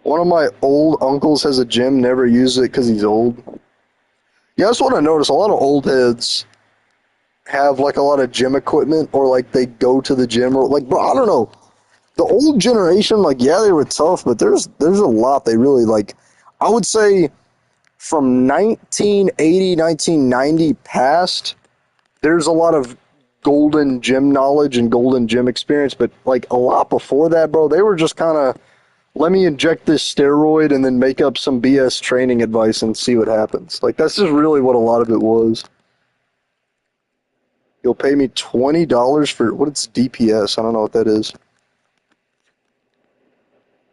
One of my old uncles has a gym, never uses it because he's old. Yeah, that's what I noticed. A lot of old heads, have like a lot of gym equipment or like they go to the gym or like, bro, I don't know. The old generation, like, yeah, they were tough, but there's a lot they really like. I would say from 1980, 1990 past, there's a lot of golden gym knowledge and golden gym experience, but like a lot before that, bro, they were just kind of let me inject this steroid and then make up some BS training advice and see what happens. Like that's just really what a lot of it was. You'll pay me $20 for what it's DPS. I don't know what that is.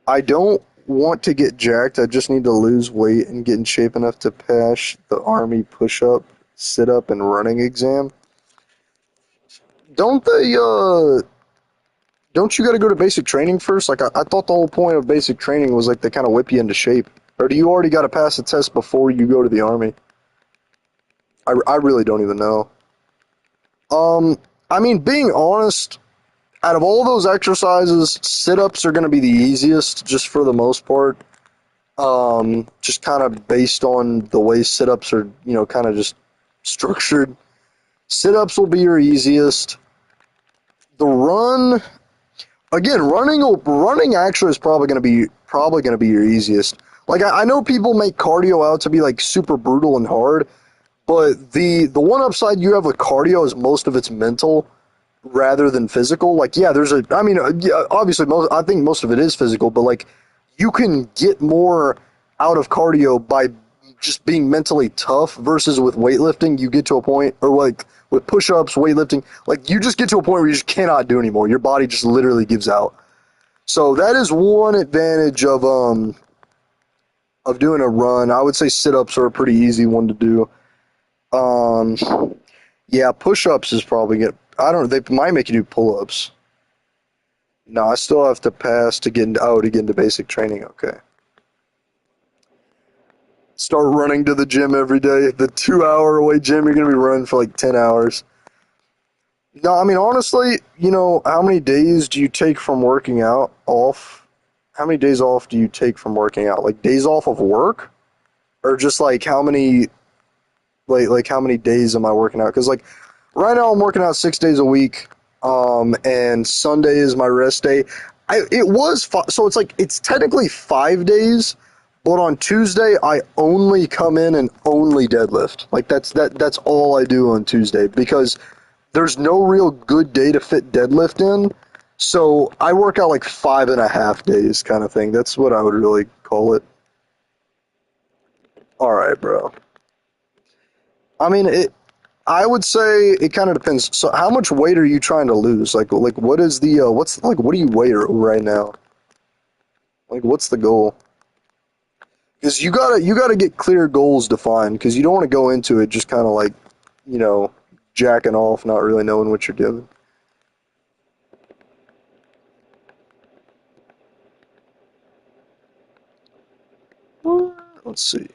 I don't want to get jacked. I just need to lose weight and get in shape enough to pass the army push-up, sit-up, and running exam. Don't they, don't you gotta go to basic training first? Like, I thought the whole point of basic training was like they kind of whip you into shape. Or do you already gotta pass the test before you go to the army? I really don't even know. Um, I mean, being honest, out of all those exercises, sit-ups are gonna be the easiest, just for the most part. Just kind of based on the way sit-ups are, kind of just structured. Sit-ups will be your easiest. The run, again, running actually is probably gonna be your easiest. Like I know people make cardio out to be like super brutal and hard, but the one upside you have with cardio is most of it's mental rather than physical. Like yeah, I mean, yeah, obviously I think most of it is physical, but like you can get more out of cardio by just being mentally tough versus with weightlifting you get to a point or like with push-ups weightlifting like you just get to a point where you just cannot do anymore, your body just literally gives out. So that is one advantage of doing a run. I would say sit-ups are a pretty easy one to do. um yeah, push-ups is probably get I don't they might make you do pull-ups. No, I still have to pass to get into basic training. Okay. Start running to the gym every day. The 2 hour away gym, you're gonna be running for like 10 hours. No, I mean honestly, how many days do you take from working out off? How many days off do you take from working out? Like days off of work, or just like how many days am I working out? Because like right now I'm working out 6 days a week, and Sunday is my rest day. So it's like it's technically 5 days, but on Tuesday I only come in and only deadlift. Like that's all I do on Tuesday because there's no real good day to fit deadlift in. So I work out like 5.5 days kind of thing. That's what I would really call it. All right, bro. I mean, I would say it kind of depends. So, how much weight are you trying to lose? Like what is the what do you weigh right now? Like, what's the goal? Because you gotta get clear goals defined. Because you don't want to go into it just kind of like, you know, jacking off, not really knowing what you're doing. Let's see.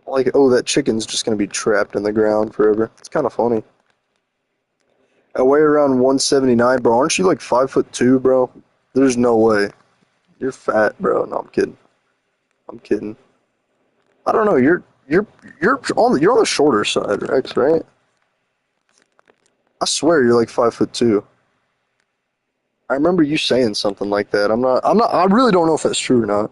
Like, oh, that chicken's just gonna be trapped in the ground forever. It's kind of funny. I weigh around 179, bro. Aren't you like 5'2", bro? There's no way. You're fat, bro. No, I'm kidding. I'm kidding. I don't know. You're on the shorter side, Rex, right? I swear you're like 5'2". I remember you saying something like that. I'm not. I really don't know if that's true or not.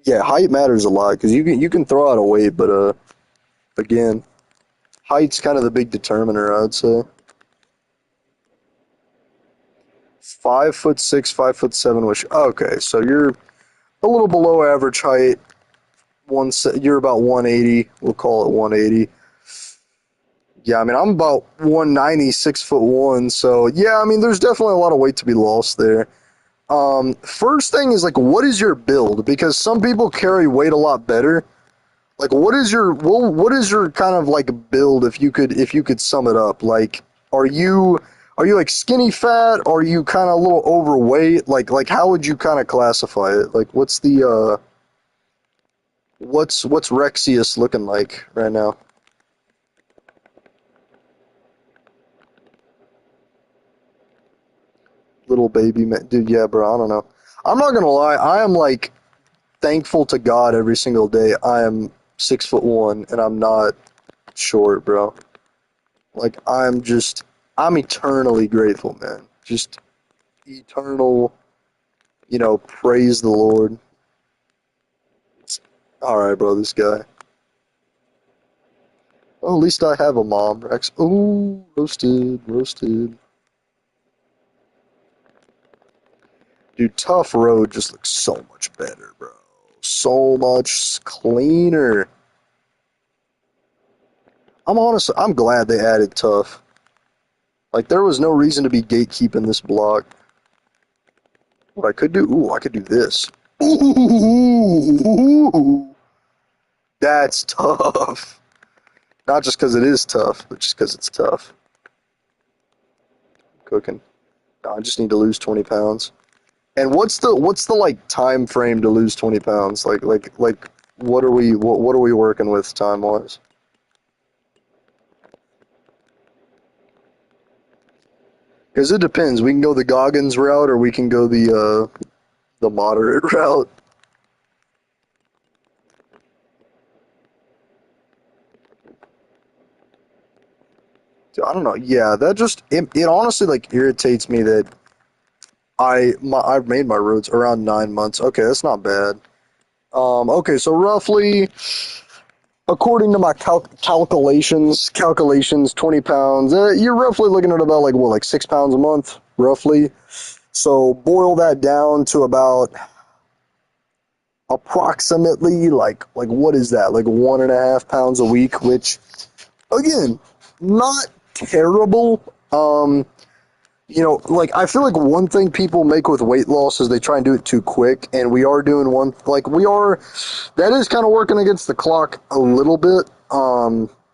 Yeah, height matters a lot because you can throw out a weight, but again, height's kind of the big determiner, I'd say. 5'6", 5'7" wish. Okay, so you're a little below average height. You're about 180. We'll call it 180. Yeah, I mean I'm about 190, 6'1". So yeah, I mean there's definitely a lot of weight to be lost there. First thing is like, what is your build? Because some people carry weight a lot better. Like, what is your kind of like build if you could sum it up? Like, are you like skinny fat? Are you kind of a little overweight? Like how would you kind of classify it? Like, what's Rexius looking like right now? Little baby man, dude. Yeah, bro. I don't know. I'm not gonna lie, I am like thankful to God every single day. I am 6'1" and I'm not short, bro. Like I'm eternally grateful, man. Just eternal, praise the Lord. All right, bro, this guy. Well, at least I have a mom, Rex. Ooh, roasted, roasted. Dude, Tough Road just looks so much better, bro. So much cleaner. I'm glad they added Tough. Like, there was no reason to be gatekeeping this block. What I could do? Ooh, I could do this. Ooh, that's tough. Not just because it is tough, but just because it's tough. Cooking. No, I just need to lose 20 pounds. And what's the like time frame to lose 20 pounds? Like what are we working with time wise? Because it depends. We can go the Goggins route, or we can go the moderate route. I don't know. Yeah, that just it honestly like irritates me that I've made my roads around 9 months. Okay, that's not bad. Okay, so roughly, according to my calculations, 20 pounds. You're roughly looking at about like what, like 6 pounds a month, roughly. So boil that down to about approximately like what is that? Like 1.5 pounds a week, which again, not terrible. Like I feel like one thing people make with weight loss is they try and do it too quick, and we are doing one like we are. That is kind of working against the clock a little bit.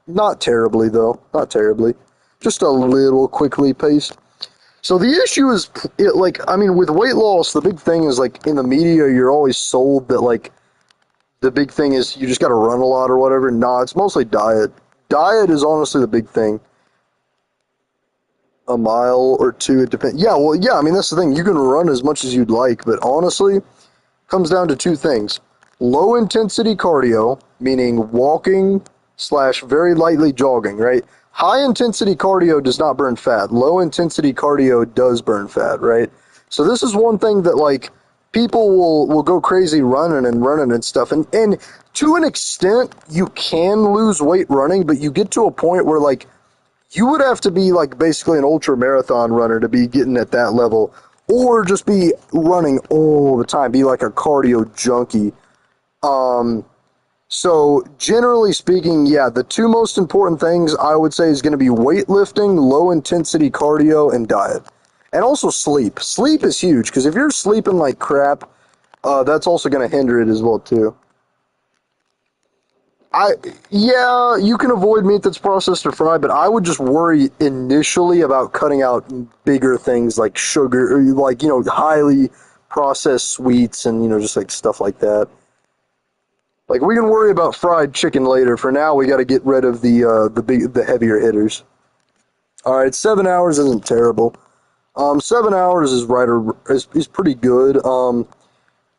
Not terribly though, not terribly, just a little quickly paced. So the issue is, I mean, with weight loss, the big thing is like in the media, you're always sold that like the big thing is you just got to run a lot or whatever. Nah, it's mostly diet. Diet is honestly the big thing. A mile or two, it depends. Yeah, well, yeah, I mean, that's the thing. You can run as much as you'd like, but honestly, it comes down to two things. Low intensity cardio, meaning walking slash very lightly jogging, right? High intensity cardio does not burn fat. Low intensity cardio does burn fat, right? So this is one thing that like people will go crazy running and stuff. And to an extent, you can lose weight running, but you get to a point where like you would have to be like basically an ultra marathon runner to be getting at that level, or just be running all the time, be like a cardio junkie. So generally speaking, yeah, the two most important things I would say is going to be weightlifting, low intensity cardio, and diet. And also sleep. Sleep is huge because if you're sleeping like crap, that's also going to hinder it as well too. I Yeah, you can avoid meat that's processed or fried, but I would just worry initially about cutting out bigger things like sugar, or like highly processed sweets and just like stuff like that. Like we can worry about fried chicken later. For now, we got to get rid of the heavier hitters. All right, 7 hours isn't terrible. 7 hours is is pretty good.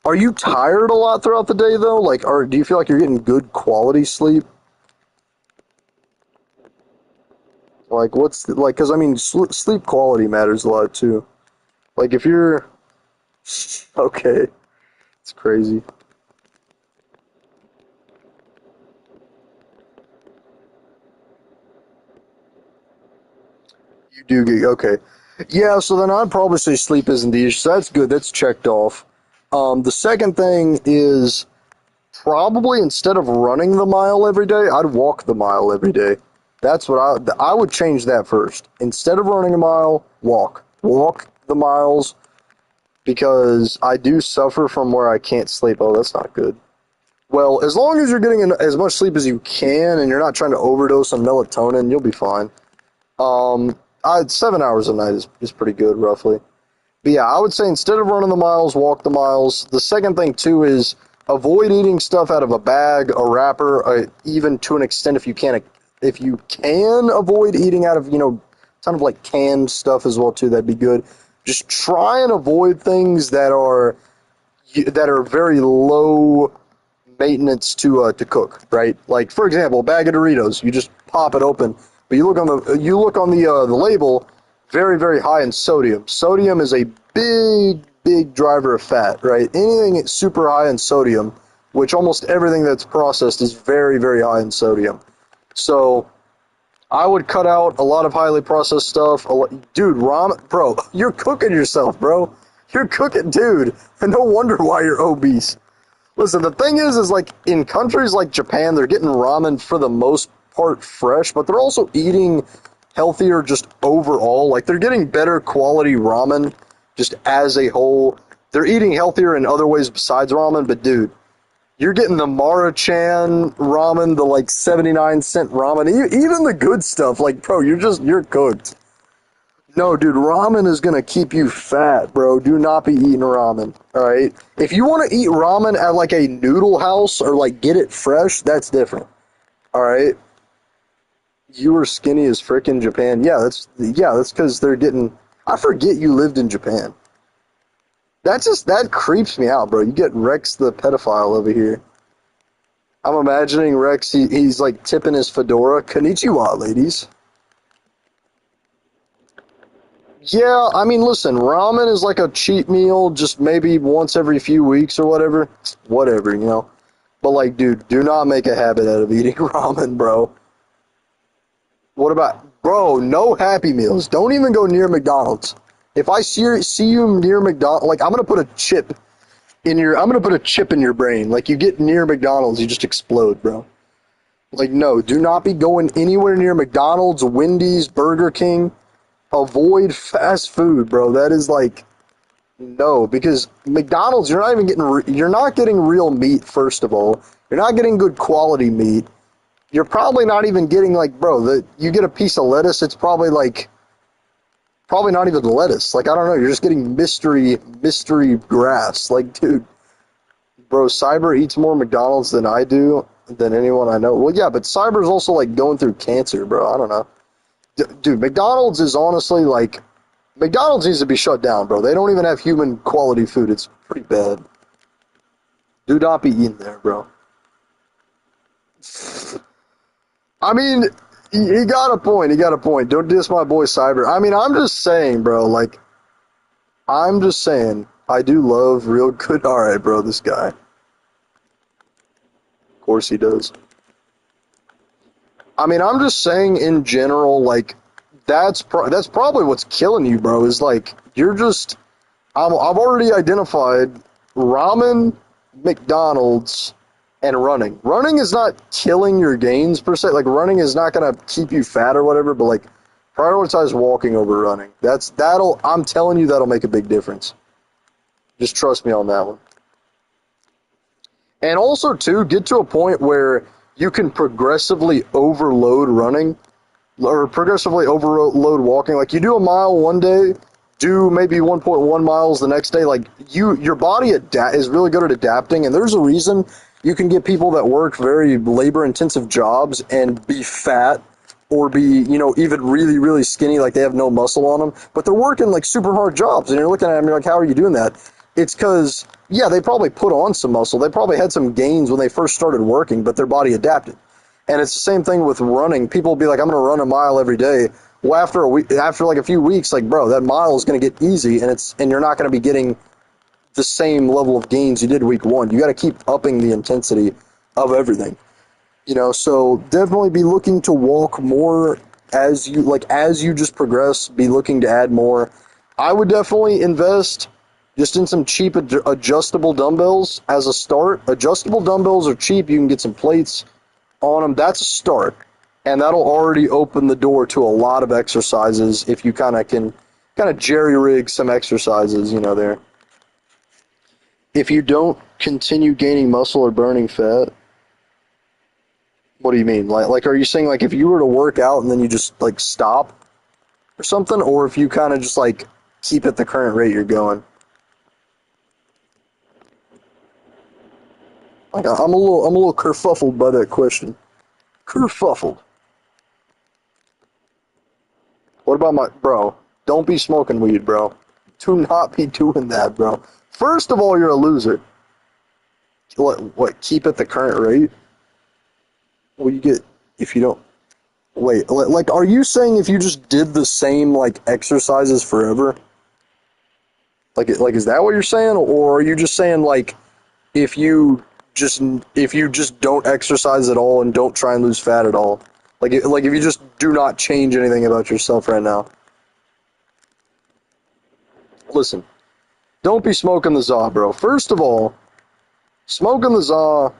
Are you tired a lot throughout the day though? Like, do you feel like you're getting good quality sleep? Like, because I mean, sleep quality matters a lot too. Like, if you're okay, it's crazy. You do get okay. Yeah, so then I'd probably say sleep isn't the issue. So that's good. That's checked off. The second thing is probably instead of running the mile every day, I'd walk the mile every day. That's what I would change that first. Instead of running a mile, walk. Walk the miles because I do suffer from where I can't sleep. Oh, that's not good. Well, as long as you're getting as much sleep as you can and you're not trying to overdose on melatonin, you'll be fine. 7 hours a night is pretty good, roughly. But yeah, I would say instead of running the miles, walk the miles. The second thing too is avoid eating stuff out of a bag, a wrapper, even to an extent if you can avoid eating out of kind of like canned stuff as well too. That'd be good. Just try and avoid things that are that are very low maintenance to cook, right? Like for example, a bag of Doritos, you just pop it open, but you look on the label, very high in sodium. Sodium is a big driver of fat, right? Anything that's super high in sodium, which almost everything that's processed is very high in sodium. So I would cut out a lot of highly processed stuff. Dude, ramen, bro, you're cooking yourself, bro. You're cooking, dude. And no wonder why you're obese. Listen, the thing is like in countries like Japan, they're getting ramen for the most part fresh, but they're also eating healthier just overall. Like they're getting better quality ramen just as a whole. They're eating healthier in other ways besides ramen, but dude, you're getting the Mara-chan ramen, the like 79-cent ramen, even the good stuff. Like, bro, you're cooked. No, dude, ramen is gonna keep you fat, bro. Do not be eating ramen, alright? If you want to eat ramen at like a noodle house or like get it fresh, that's different, alright? You were skinny as frickin' Japan. Yeah, that's because they're getting. I forget you lived in Japan. That creeps me out, bro. You get Rex the pedophile over here. I'm imagining Rex. He's like tipping his fedora. Konnichiwa, ladies. Yeah, I mean, listen, ramen is like a cheat meal, just maybe once every few weeks or whatever. Whatever, you know. But like, dude, do not make a habit out of eating ramen, bro. What about, bro? No Happy Meals. Don't even go near McDonald's. If I see you near McDonald's, like I'm gonna put a chip in your brain. Like you get near McDonald's, you just explode, bro. Like no, do not be going anywhere near McDonald's, Wendy's, Burger King. Avoid fast food, bro. That is like no, because McDonald's, you're not getting real meat. First of all, you're not getting good quality meat. You're probably not even getting like, bro. You get a piece of lettuce, it's probably not even lettuce. Like I don't know, you're just getting mystery grass. Like, dude, bro, Cyber eats more McDonald's than I do than anyone I know. Well, yeah, but Cyber's also like going through cancer, bro. I don't know. Dude, McDonald's is honestly like McDonald's needs to be shut down, bro. They don't even have human quality food. It's pretty bad. Do not be eating there, bro. I mean, he got a point. He got a point. Don't diss my boy Cyber. I mean, I'm just saying, bro. Like, I'm just saying. I do love real good. All right, bro. This guy. Of course he does. I mean, I'm just saying in general, like, that's probably what's killing you, bro. Is like you're just. I've already identified ramen, McDonald's, and running. Running is not killing your gains per se. Like running is not gonna keep you fat or whatever. But like, prioritize walking over running. That'll. I'm telling you, that'll make a big difference. Just trust me on that one. And also, too, get to a point where you can progressively overload running or progressively overload walking. Like you do a mile one day, do maybe 1.1 miles the next day. Like your body is really good at adapting, and there's a reason you can get people that work very labor-intensive jobs and be fat or be, even really skinny, like they have no muscle on them, but they're working like super hard jobs, and you're looking at them, you're like, how are you doing that? It's because, yeah, they probably put on some muscle. They probably had some gains when they first started working, but their body adapted. And it's the same thing with running. People will be like, I'm going to run a mile every day. Well, after like a few weeks, like, bro, that mile is going to get easy, and you're not going to be getting the same level of gains you did week one. You got to keep upping the intensity of everything. So definitely be looking to walk more as you just progress, be looking to add more. I would definitely invest just in some cheap adjustable dumbbells as a start. Adjustable dumbbells are cheap. You can get some plates on them. That's a start. And that'll already open the door to a lot of exercises if you can jerry rig some exercises, there. If you don't continue gaining muscle or burning fat, what do you mean? Like are you saying like if you were to work out and then you just like stop or something, or if you kind of just like keep at the current rate you're going? Like I'm a little kerfuffled by that question. Kerfuffled. What about my bro? Don't be smoking weed, bro. Do not be doing that, bro. First of all, you're a loser. What, keep at the current rate? Well, you get, if you don't, wait, like, are you saying if you just did the same, like, exercises forever? Like, is that what you're saying? Or are you just saying, like, if you if you just don't exercise at all and don't try and lose fat at all? Like if you just do not change anything about yourself right now? Listen, don't be smoking the za, bro. First of all, smoking the za,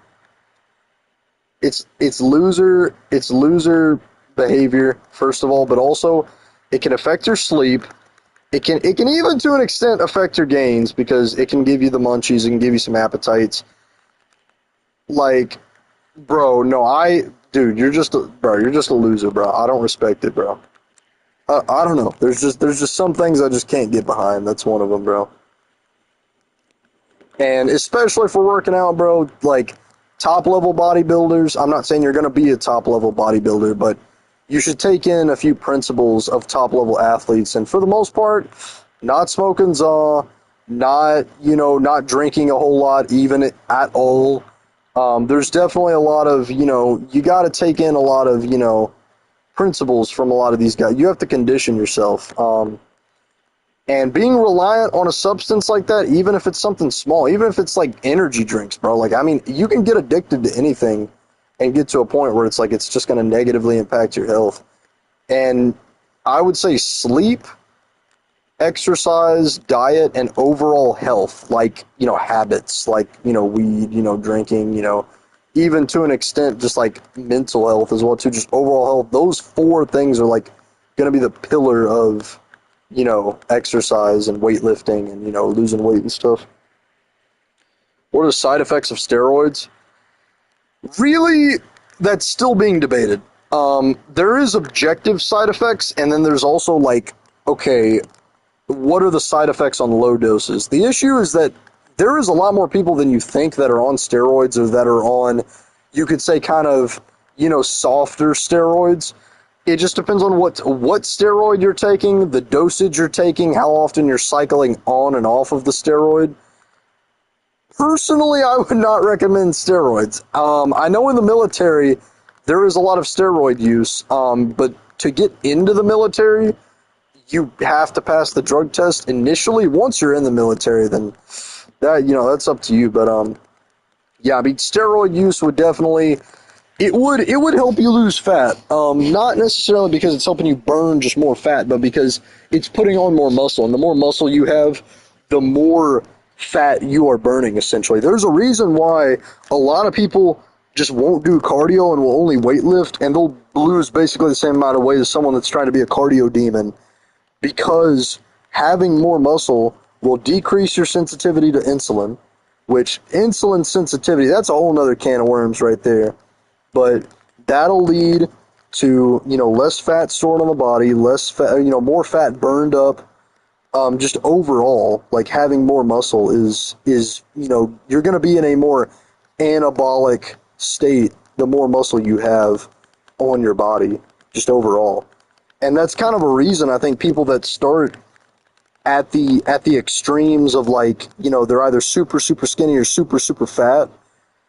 it's loser behavior, first of all, but also it can affect your sleep. It can even to an extent affect your gains because it can give you the munchies, it can give you some appetites. Like, bro, no, dude, you're just a loser, bro. I don't respect it, bro. I don't know. There's just some things I just can't get behind. That's one of them, bro. And especially for working out, bro, like top level bodybuilders, I'm not saying you're going to be a top level bodybuilder, but you should take in a few principles of top level athletes. And for the most part, not smoking za, not drinking a whole lot, even at all. There's definitely a lot of, you got to take in a lot of, principles from a lot of these guys. You have to condition yourself. And being reliant on a substance like that, even if it's something small, even if it's like energy drinks, bro, like, I mean, you can get addicted to anything and get to a point where it's like it's just going to negatively impact your health. And I would say sleep, exercise, diet, and overall health, like, habits, like, weed, drinking, even to an extent, just like mental health as well, too, just overall health. Those four things are like going to be the pillar of, exercise and weightlifting and, losing weight and stuff. What are the side effects of steroids? Really, that's still being debated. There is objective side effects, and then there's also like, okay, what are the side effects on low doses? The issue is that there is a lot more people than you think that are on steroids or that are on, you could say, kind of, softer steroids. It just depends on what steroid you're taking, the dosage you're taking, how often you're cycling on and off of the steroid. Personally, I would not recommend steroids. I know in the military there is a lot of steroid use, but to get into the military, you have to pass the drug test initially. Once you're in the military, then that's up to you. But yeah, I mean, steroid use would definitely it would help you lose fat. Not necessarily because it's helping you burn just more fat, but because it's putting on more muscle, and the more muscle you have, the more fat you are burning. Essentially, there's a reason why a lot of people just won't do cardio and will only weightlift, and they'll lose basically the same amount of weight as someone that's trying to be a cardio demon. Because having more muscle will decrease your sensitivity to insulin, which insulin sensitivity, that's a whole nother can of worms right there. But that'll lead to, less fat stored on the body, less fat, more fat burned up. Just overall, like having more muscle is you're going to be in a more anabolic state the more muscle you have on your body, just overall. And that's kind of a reason I think people that start at the extremes of like, they're either super, super skinny or super, super fat.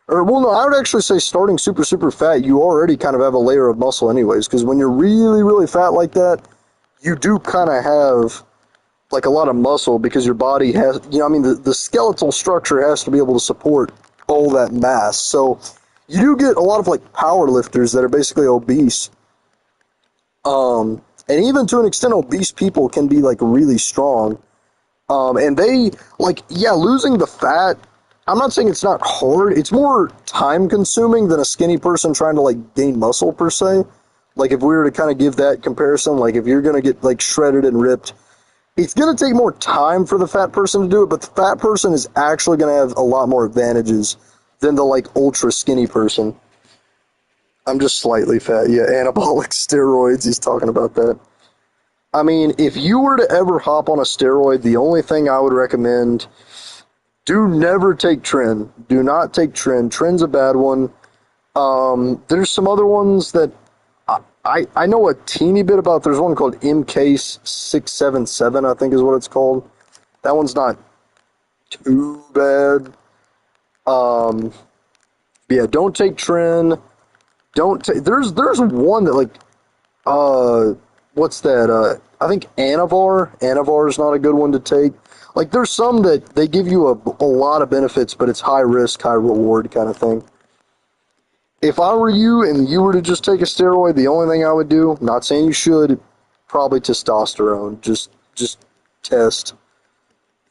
Or, well, no, I would actually say starting super, super fat, you already kind of have a layer of muscle anyways. Because when you're really, really fat like that, you do kind of have like a lot of muscle because your body has, the skeletal structure has to be able to support all that mass. So you do get a lot of like power lifters that are basically obese. And even to an extent, obese people can be like really strong. And they like, yeah, losing the fat, I'm not saying it's not hard. It's more time consuming than a skinny person trying to like gain muscle per se. Like if we were to kind of give that comparison, like if you're going to get like shredded and ripped, it's going to take more time for the fat person to do it, but the fat person is actually going to have a lot more advantages than the like ultra skinny person. I'm just slightly fat. Yeah, anabolic steroids. He's talking about that. I mean, if you were to ever hop on a steroid, the only thing I would recommend, do never take Tren. Do not take Tren. Tren's a bad one. There's some other ones that I know a teeny bit about. There's one called MK677, I think is what it's called. That one's not too bad. Um, yeah, don't take Tren. Don't take. There's one that like what's that? I think Anavar. Anavar is not a good one to take. Like there's some that they give you a lot of benefits, but it's high risk, high reward kind of thing. If I were you and you were to just take a steroid, the only thing I would do, not saying you should, probably testosterone. Just test.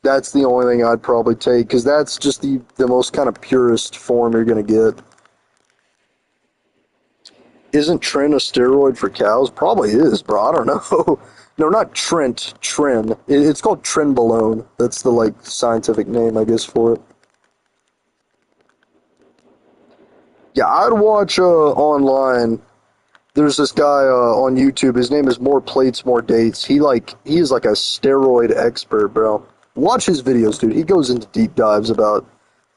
That's the only thing I'd probably take because that's just the most kind of purest form you're gonna get. Isn't Tren a steroid for cows? Probably is, bro. I don't know. No, not Trent. Tren. It's called Trenbolone. That's the like scientific name, I guess, for it. Yeah, I'd watch online. There's this guy on YouTube. His name is More Plates, More Dates. He is like a steroid expert, bro. Watch his videos, dude. He goes into deep dives about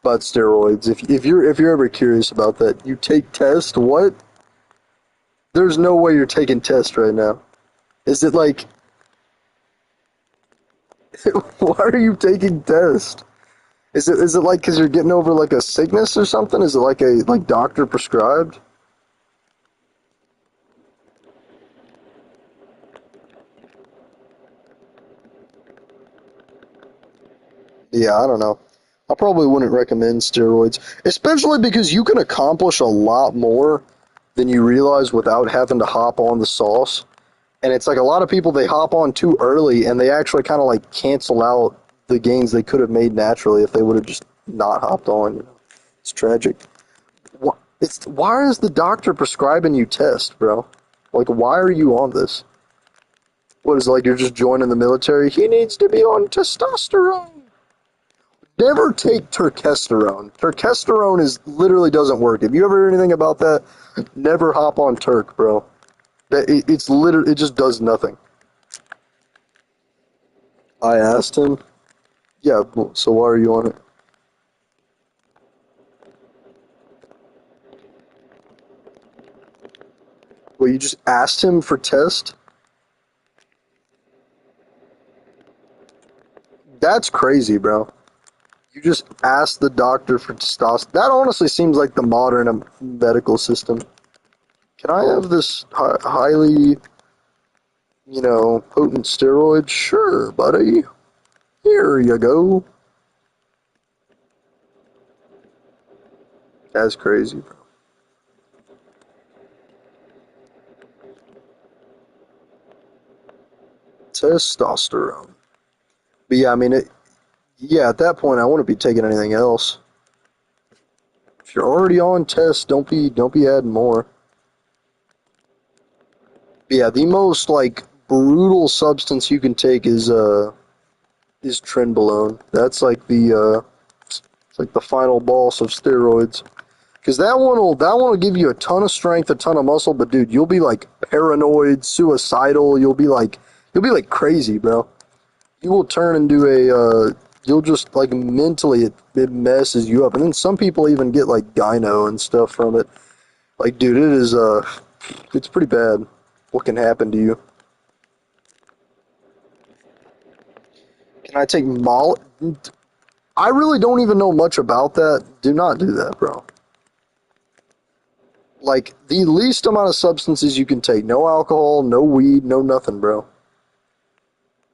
steroids. If you're ever curious about that, you take test. What? There's no way you're taking test right now. Is it like why are you taking test? Is it like because you're getting over like a sickness or something? Is it like a like doctor prescribed? Yeah, I don't know. I probably wouldn't recommend steroids, especially because you can accomplish a lot more than you realize without having to hop on the sauce. And it's like a lot of people they hop on too early and they actually kind of like cancel out the gains they could have made naturally if they would have just not hopped on. It's tragic. Why is the doctor prescribing you test, bro? Like, why are you on this? What is it, like you're just joining the military? He needs to be on testosterone. Never take turkesterone. Turkesterone is literally doesn't work. If you ever heard anything about that, never hop on Turk, bro. It's literally it just does nothing. I asked him. Yeah, so why are you on it? Well, you just asked him for test? That's crazy, bro. You just asked the doctor for testosterone. That honestly seems like the modern medical system. Can I have this highly, potent steroid? Sure, buddy. Here you go. That's crazy, bro. Testosterone. But yeah, I mean, yeah, at that point, I wouldn't be taking anything else. If you're already on test, don't be adding more. But yeah, the most like brutal substance you can take is trenbolone. That's like it's like the final boss of steroids. Because that one will give you a ton of strength, a ton of muscle, but dude, you'll be like paranoid, suicidal. You'll be like crazy, bro. You will turn into you'll just like mentally it messes you up, and then some people even get like gyno and stuff from it. Like, dude, it's pretty bad. What can happen to you? Can I take Molly? I really don't even know much about that. Do not do that, bro. Like the least amount of substances you can take. No alcohol, no weed, no nothing, bro.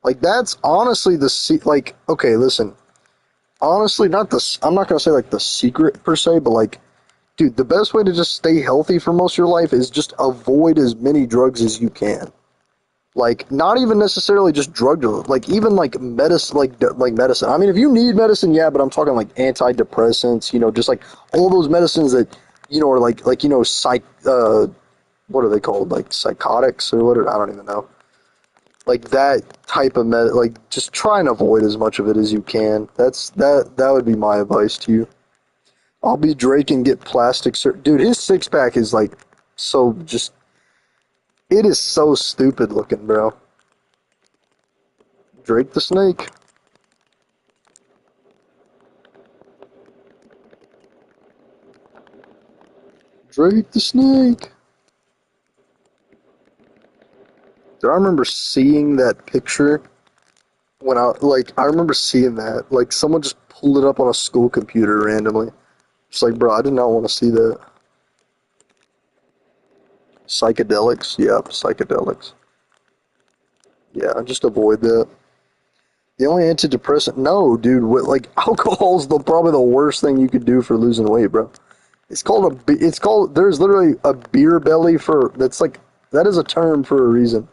Like that's honestly like okay, listen. Honestly, not the I'm not gonna say like the secret per se, but like, dude, the best way to just stay healthy for most of your life is just avoid as many drugs as you can. Like not even necessarily just drug like even like medicine like medicine. I mean, if you need medicine, yeah, but I'm talking like antidepressants, just like all those medicines that are like what are they called, like psychotics or what, I don't even know, like that type of like just try and avoid as much of it as you can. That would be my advice to you. I'll be Drake and get plastic dude, his six-pack is like so just it is so stupid looking, bro. Drake the Snake. Drake the Snake. Do I remember seeing that picture when I remember seeing that. Like, someone just pulled it up on a school computer randomly. It's like, bro, I did not want to see that. Psychedelics? Yep, psychedelics. Yeah, just avoid that. The only antidepressant? No, dude. Like, alcohol's probably the worst thing you could do for losing weight, bro. It's called. There's literally a beer belly for. That's like that is a term for a reason.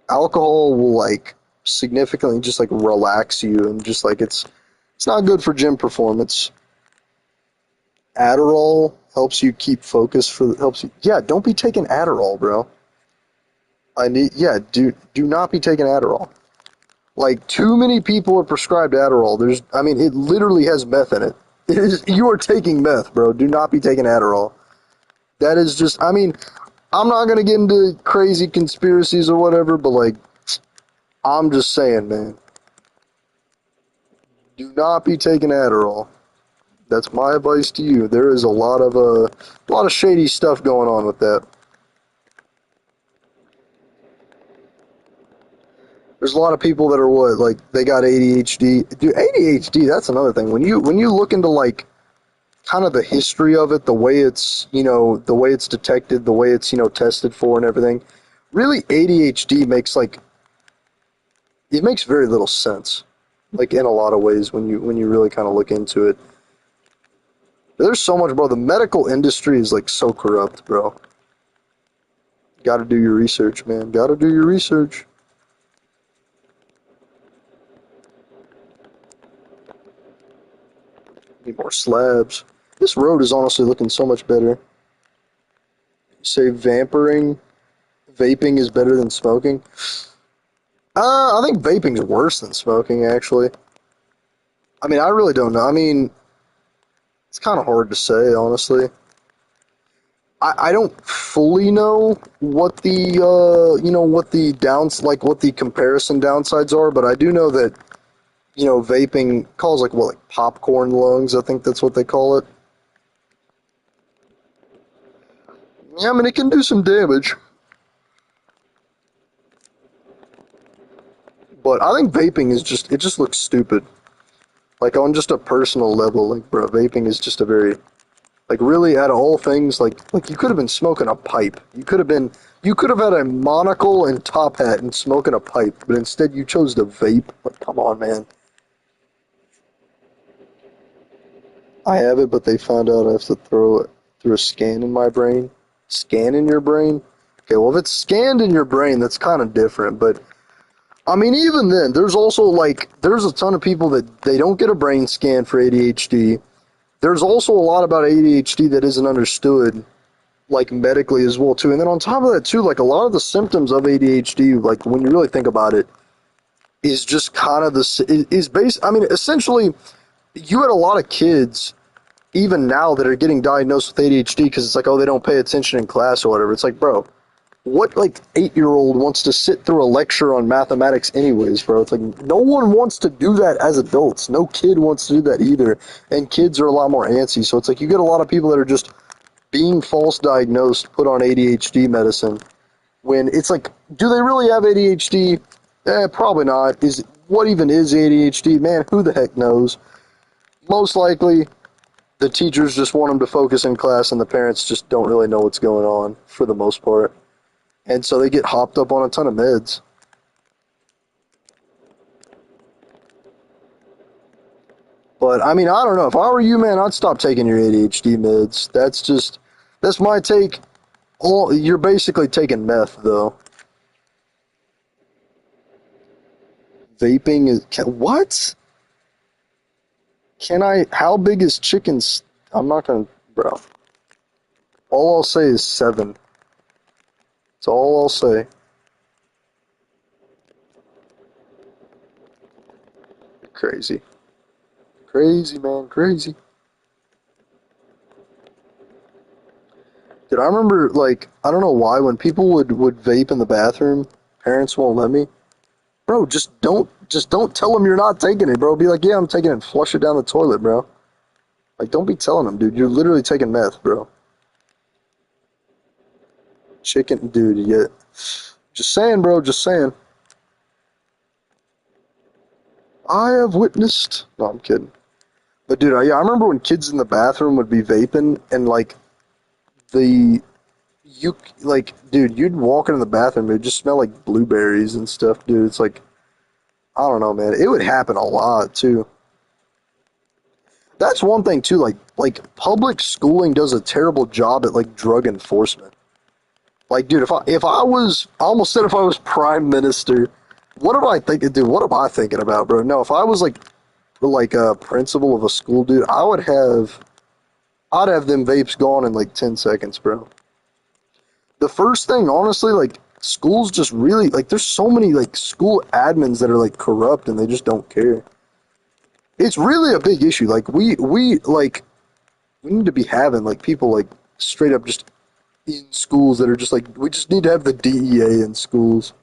Alcohol will like significantly just like relax you and just like it's not good for gym performance. Adderall helps you keep focus for helps you. Yeah, don't be taking Adderall, bro. Do not be taking Adderall. Like, too many people are prescribed Adderall. I mean, it literally has meth in it. You are taking meth, bro. Do not be taking Adderall. That is just, I mean, I'm not gonna get into crazy conspiracies or whatever, but like, I'm just saying, man. Do not be taking Adderall. That's my advice to you. There is a lot of shady stuff going on with that. There's a lot of people that are like they got ADHD. Dude, ADHD, that's another thing. When you look into like kind of the history of it, the way the way it's detected, the way it's, tested for and everything. Really, ADHD makes it makes very little sense. Like in a lot of ways when you really kind of look into it. There's so much, bro. The medical industry is like so corrupt, bro. Got to do your research, man. Got to do your research. Need more slabs. This road is honestly looking so much better. Say vaping is better than smoking. I think vaping's worse than smoking, actually. I mean, I really don't know. I mean, it's kind of hard to say, honestly. I don't fully know what the what the what the comparison downsides are, but I do know that vaping calls like what, like popcorn lungs. I think that's what they call it. Yeah, I mean it can do some damage, but I think vaping is it just looks stupid. Like on just a personal level, like bro, vaping is just a very like really out of all things, like you could have been smoking a pipe. You could have had a monocle and top hat and smoking a pipe, but instead you chose to vape. Like, come on, man. I have it, but they found out I have to throw it through a scan in my brain. Scan in your brain? Okay, well if it's scanned in your brain, that's kind of different. But I mean, even then, there's also like there's a ton of people that they don't get a brain scan for ADHD. There's also a lot about ADHD that isn't understood like medically as well too. And then on top of that too, like a lot of the symptoms of ADHD, like when you really think about it, is just kind of is based. I mean, essentially, you had a lot of kids even now that are getting diagnosed with ADHD because it's like, oh, they don't pay attention in class or whatever. It's like, bro, what like 8-year-old wants to sit through a lecture on mathematics anyways, bro? It's like no one wants to do that as adults. No kid wants to do that either. And kids are a lot more antsy. So it's like you get a lot of people that are just being false diagnosed, put on ADHD medicine, when it's like, do they really have ADHD? Probably not. What even is ADHD? Man, who the heck knows? Most likely, the teachers just want them to focus in class, and the parents just don't really know what's going on for the most part, and so they get hopped up on a ton of meds. But I mean, I don't know. If I were you, man, I'd stop taking your ADHD meds. That's my take. You're basically taking meth, though. Vaping is what? Can I? How big is chickens? I'm not gonna, bro. All I'll say is 7. That's all I'll say. Crazy, crazy, man, crazy. Dude, I remember like I don't know why when people would vape in the bathroom, parents won't let me. Bro, just don't tell them you're not taking it, bro. Be like, yeah, I'm taking it. And flush it down the toilet, bro. Like, don't be telling them, dude. You're literally taking meth, bro. Chicken, dude. Yeah. Just saying, bro. Just saying. I have witnessed. No, I'm kidding. But dude, yeah, I remember when kids in the bathroom would be vaping and like the you like dude, you'd walk into the bathroom, it would just smell like blueberries and stuff, dude. It's like I don't know, man. It would happen a lot too. That's one thing too. Like public schooling does a terrible job at like drug enforcement. Like, dude, if I was, I almost said if I was prime minister, what am I thinking, dude? What am I thinking about, bro? No, if I was like a principal of a school, dude, I'd have them vapes gone in like 10 seconds, bro. The first thing, honestly, like schools just really like there's so many like school admins that are like corrupt and they just don't care. It's really a big issue. Like we need to be having like people like straight up just in schools that are just like we just need to have the DEA in schools.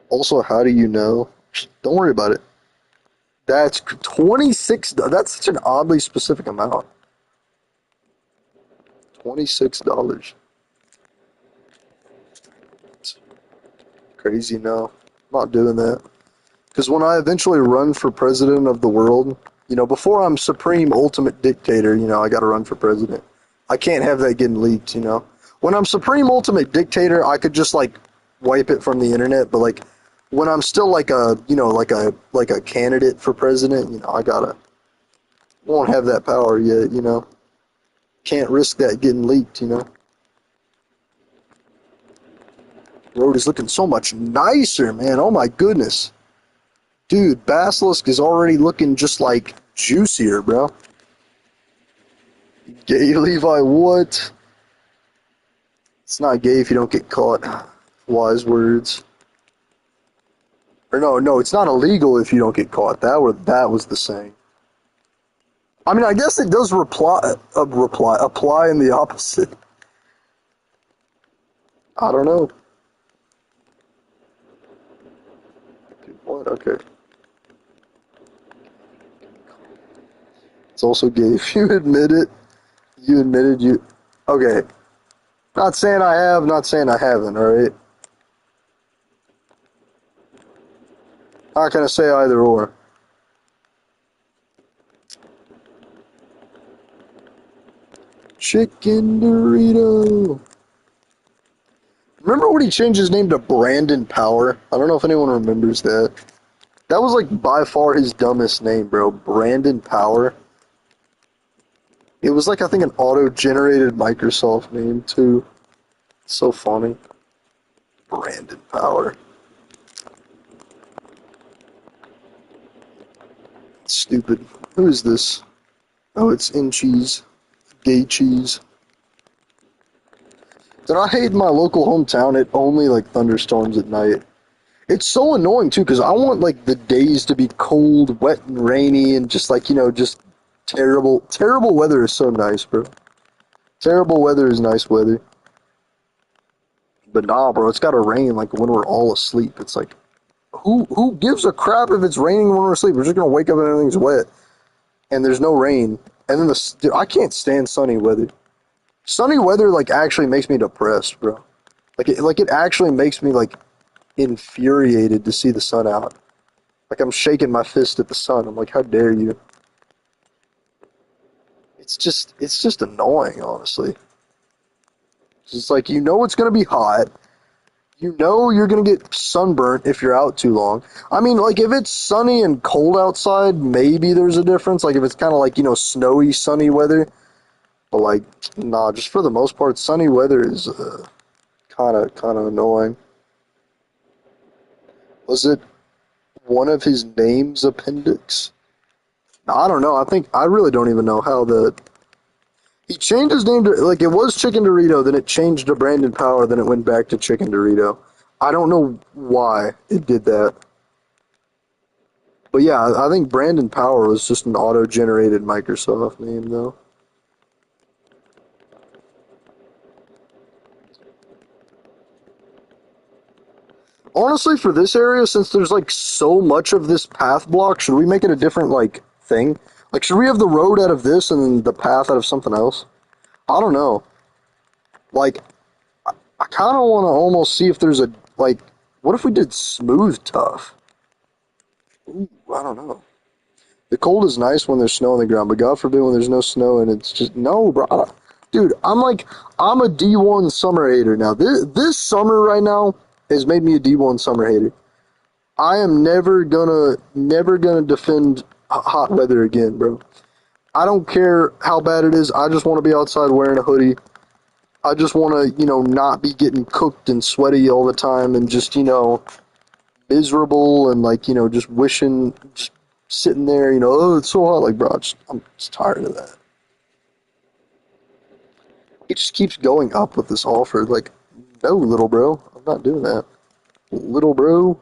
Also, how do you know? Don't worry about it. That's 26. That's such an oddly specific amount. $26. Crazy, no. I'm not doing that. Because when I eventually run for president of the world, before I'm supreme ultimate dictator, I got to run for president. I can't have that getting leaked. When I'm supreme ultimate dictator, I could just like wipe it from the internet, but like when I'm still like a candidate for president, I gotta won't have that power yet. Can't risk that getting leaked. Road is looking so much nicer, man. Oh my goodness. Dude, Basilisk is already looking just like juicier, bro. Gay Levi, what? It's not gay if you don't get caught. Wise words. Or no, it's not illegal if you don't get caught. That was the saying. I mean, I guess it does apply in the opposite. I don't know. Dude, what? Okay. It's also gay if you admit it. You admitted you. Okay. Not saying I have, not saying I haven't, alright? Not gonna say either or. Chicken Dorito. Remember when he changed his name to Brandon Power? I don't know if anyone remembers that. That was like by far his dumbest name, bro. Brandon Power. It was like I think an auto-generated Microsoft name too. So funny. Brandon Power. Stupid. Who is this? Oh, it's In Cheese. Gay Cheese. Did I hate my local hometown? It only like thunderstorms at night. It's so annoying too, because I want like the days to be cold, wet, and rainy, and just like just terrible. Terrible weather is so nice, bro. Terrible weather is nice weather. But nah, bro, it's gotta rain like when we're all asleep. It's like, who gives a crap if it's raining when we're asleep? We're just gonna wake up and everything's wet, and there's no rain. And then dude, I can't stand sunny weather. Sunny weather like actually makes me depressed, bro. Like it actually makes me like infuriated to see the sun out. Like I'm shaking my fist at the sun. I'm like, how dare you? It's just annoying, honestly. It's like it's gonna be hot. You know you're gonna get sunburnt if you're out too long. I mean, like if it's sunny and cold outside, maybe there's a difference. Like if it's kind of like snowy, sunny weather. But like, nah, just for the most part, sunny weather is kind of annoying. Was it one of his names appendix? I don't know. I really don't even know how he changed his name to like it was Chicken Dorito, then it changed to Brandon Power, then it went back to Chicken Dorito. I don't know why it did that. But yeah, I think Brandon Power was just an auto-generated Microsoft name though. Honestly, for this area, since there's like so much of this path block, should we make it a different like thing? Like, should we have the road out of this and then the path out of something else? I don't know. Like, I kind of want to almost see if there's a, like, what if we did smooth tough? Ooh, I don't know. The cold is nice when there's snow on the ground, but God forbid when there's no snow and it's just, no, bro. Dude, I'm a D1 summer hater now. This summer right now has made me a D1 summer hater. I am never gonna defend hot weather again, bro. I don't care how bad it is. I just want to be outside wearing a hoodie. I just want to, not be getting cooked and sweaty all the time and just, miserable and like, just wishing, just sitting there, oh, it's so hot. Like, bro, I'm just tired of that. It just keeps going up with this offer. Like, no, little bro, I'm not doing that. Little bro.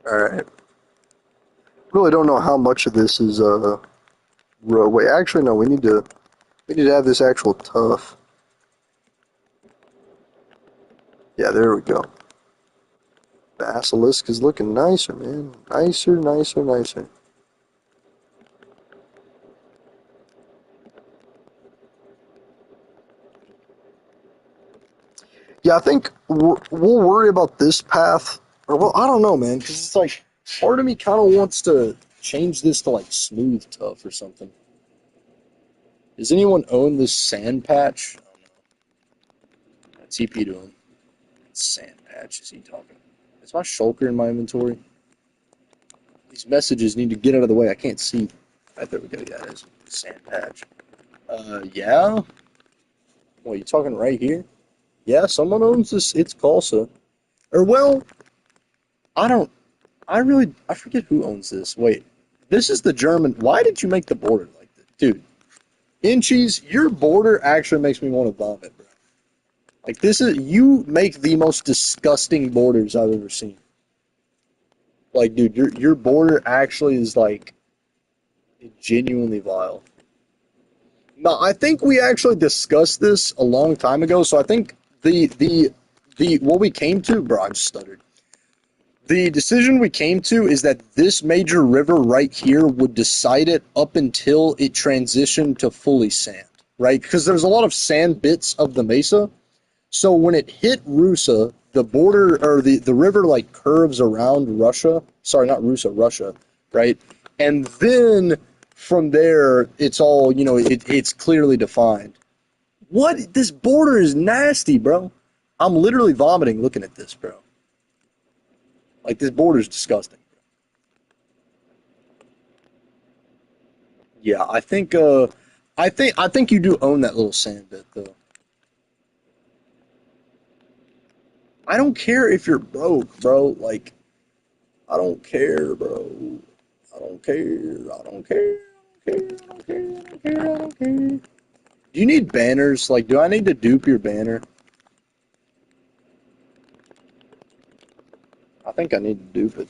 Alright. Really don't know how much of this is row. Wait, actually no, we need to have this actual tough. Yeah, there we go. Basilisk is looking nicer, man. Nicer, nicer, nicer. Yeah, I think we'll worry about this path. Or, well, I don't know, man, because it's like, part of me kind of wants to change this to, like, smooth tough or something. Does anyone own this sand patch? Oh, no. TP to him. Sand patch, is he talking? Is my shulker in my inventory? These messages need to get out of the way. I can't see. Right, there we go. Yeah, it is. Sand patch. Yeah? What, you talking right here? Yeah, someone owns this. It's Calsa. Or, well, I don't. I forget who owns this. Wait, this is the German. Why did you make the border like this? Dude, Inchies, your border actually makes me want to vomit, bro. Like, you make the most disgusting borders I've ever seen. Like, dude, your border actually is, like, genuinely vile. No, I think we actually discussed this a long time ago, so I think what we came to, bro, I just stuttered. The decision we came to is that this major river right here would decide it up until it transitioned to fully sand, right? Because there's a lot of sand bits of the mesa. So when it hit Rusa, the border or the river like curves around Russia. Sorry, not Rusa, Russia, right? And then from there, it's all, it's clearly defined. What? This border is nasty, bro. I'm literally vomiting looking at this, bro. Like, this border is disgusting. Yeah, I think you do own that little sand bit though. I don't care if you're broke, bro. Like, I don't care, bro. I don't care. I don't care. I don't care. I don't care. I don't care. I don't care. Do you need banners? Like, do I need to dupe your banner? I think I need to dupe it.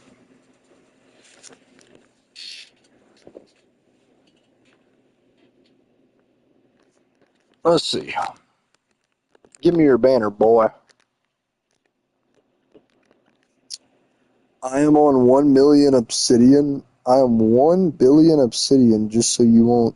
Let's see. Give me your banner, boy. I am on 1 million obsidian. I am 1 billion obsidian, just so you won't.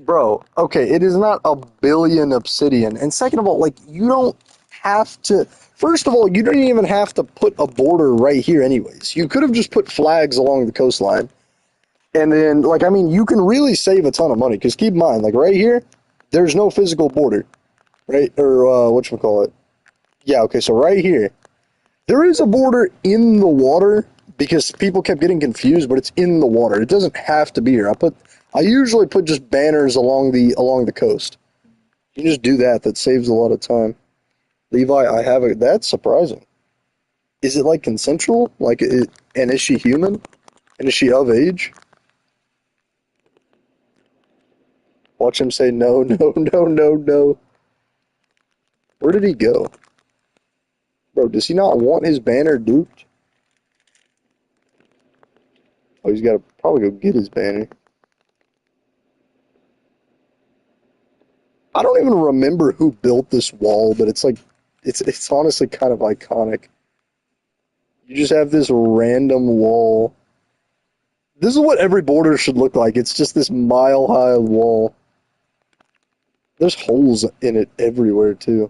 Bro, okay, it is not a billion obsidian. And second of all, like, you don't have to. First of all, you don't even have to put a border right here, anyways. You could have just put flags along the coastline. And then, like, I mean, you can really save a ton of money. Because keep in mind, like, right here, there's no physical border, right? Or, whatchamacallit. Yeah, okay, so right here, there is a border in the water because people kept getting confused, but it's in the water. It doesn't have to be here. I usually put just banners along the coast. You just do that. That saves a lot of time. Levi, I have a. That's surprising. Is it like consensual? And is she human? And is she of age? Watch him say no, no, no, no, no. Where did he go? Bro, does he not want his banner duped? Oh, he's got to probably go get his banner. I don't even remember who built this wall, but it's like it's honestly kind of iconic. You just have this random wall. This is what every border should look like. It's just this mile-high wall. There's holes in it everywhere, too.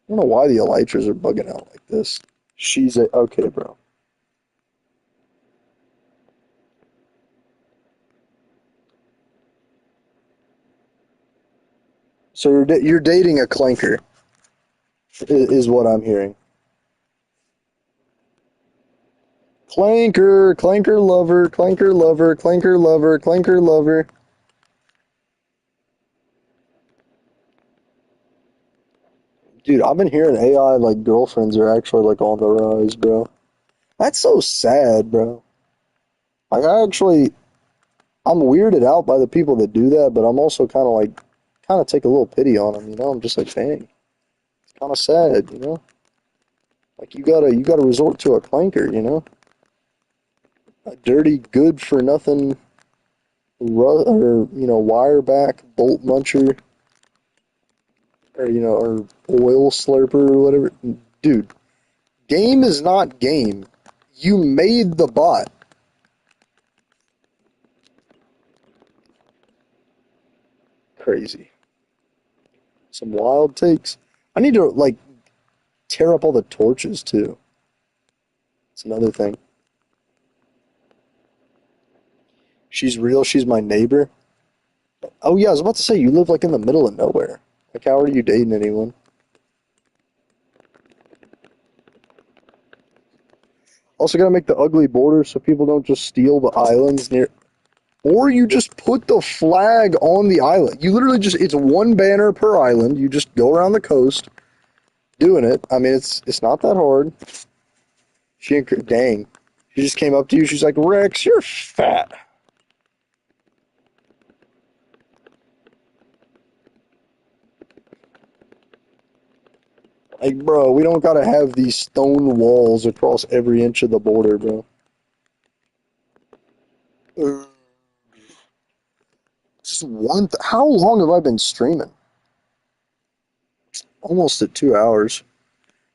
I don't know why the elytras are bugging out like this. She's a... Okay, bro. So you're dating a clanker, is what I'm hearing. Clanker, clanker lover, clanker lover, clanker lover, clanker lover. Dude, I've been hearing AI like girlfriends are actually like on the rise, bro. That's so sad, bro. Like I'm weirded out by the people that do that, but I'm also kind of take a little pity on them, you know? I'm just like, dang, it's kind of sad, you know? Like you gotta resort to a clanker, you know? A dirty, good for nothing, or wire back, bolt muncher, or or oil slurper or whatever. Dude, game is not game. You made the bot. Crazy. Some wild takes. I need to like tear up all the torches too. It's another thing. She's real. She's my neighbor. Oh yeah, I was about to say you live like in the middle of nowhere. Like how are you dating anyone? Also gotta make the ugly border so people don't just steal the islands near. Or you just put the flag on the island. You literally just it's one banner per island. You just go around the coast doing it. I mean it's not that hard. Dang. She just came up to you. She's like, Rex, you're fat. Like, bro, we don't gotta have these stone walls across every inch of the border, bro. Uh, Just how long have I been streaming? Almost at 2 hours.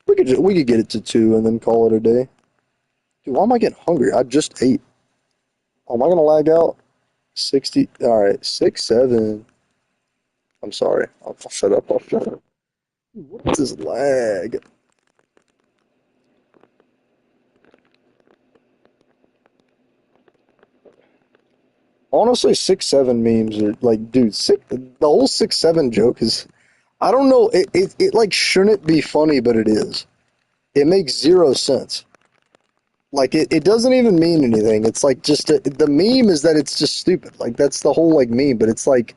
We could get it to two and then call it a day. Dude, why am I getting hungry? I just ate. Oh, am I gonna lag out? 60. All right, 6, 7. I'm sorry. I'll shut up. I'll shut up. What is this lag? Honestly, 6, 7 memes are like, dude, the whole 6, 7 joke is, I don't know, it like shouldn't be funny, but it is. It makes zero sense. Like it doesn't even mean anything. It's like the meme is that it's just stupid. Like that's the whole like meme, but it's like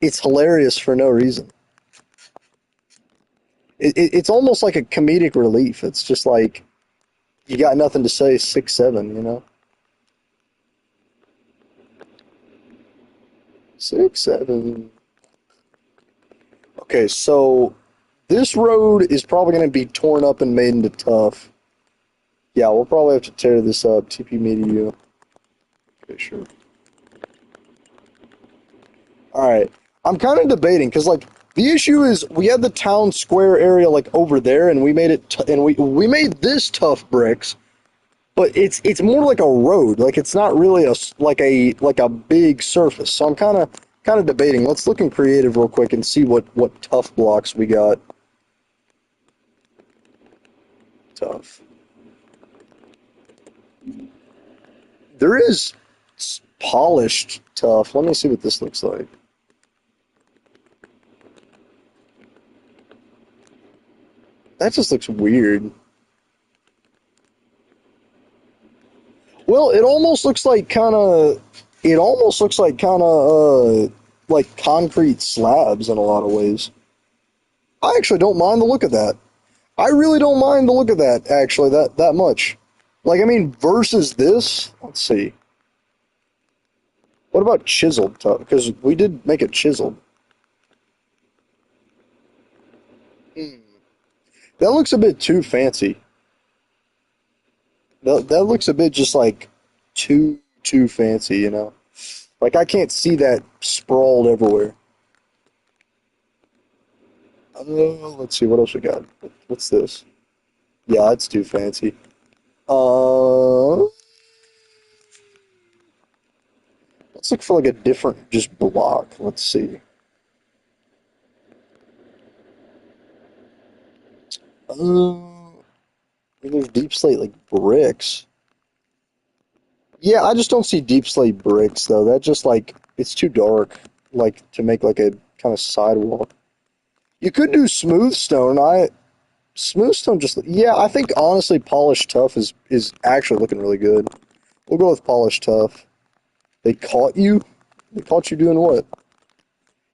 it's hilarious for no reason. It's almost like a comedic relief. It's just like you got nothing to say, 6, 7, you know? 6, 7. Okay, so this road is probably going to be torn up and made into tough. Yeah, we'll probably have to tear this up. TP me to you. Okay, sure. Alright. I'm kind of debating, because, like, the issue is we had the town square area, like, over there, and we made it, and we made this tough bricks, but it's more like a road. Like, it's not really like a big surface. So I'm kind of debating. Let's look in creative real quick and see what tough blocks we got. Tough. There is polished tough. Let me see what this looks like. That just looks weird. Well, it almost looks like kind of. It almost looks like concrete slabs in a lot of ways. I actually don't mind the look of that. I really don't mind the look of that, actually, that much. Like, I mean, versus this, let's see. What about chiseled tough? Because we did make it chiseled. Hmm. That looks a bit too fancy. That looks a bit just like too fancy, you know? Like, I can't see that sprawled everywhere. Let's see, what else we got? What's this? Yeah, it's too fancy. Uh, let's look for like a different just block. Let's see. There's deep slate like bricks. Yeah, I just don't see deep slate bricks though. That just like it's too dark, like to make like a kind of sidewalk. You could do smooth stone. I smooth stone just yeah. I think honestly, polished tough is actually looking really good. We'll go with polished tough. They caught you. They caught you doing what?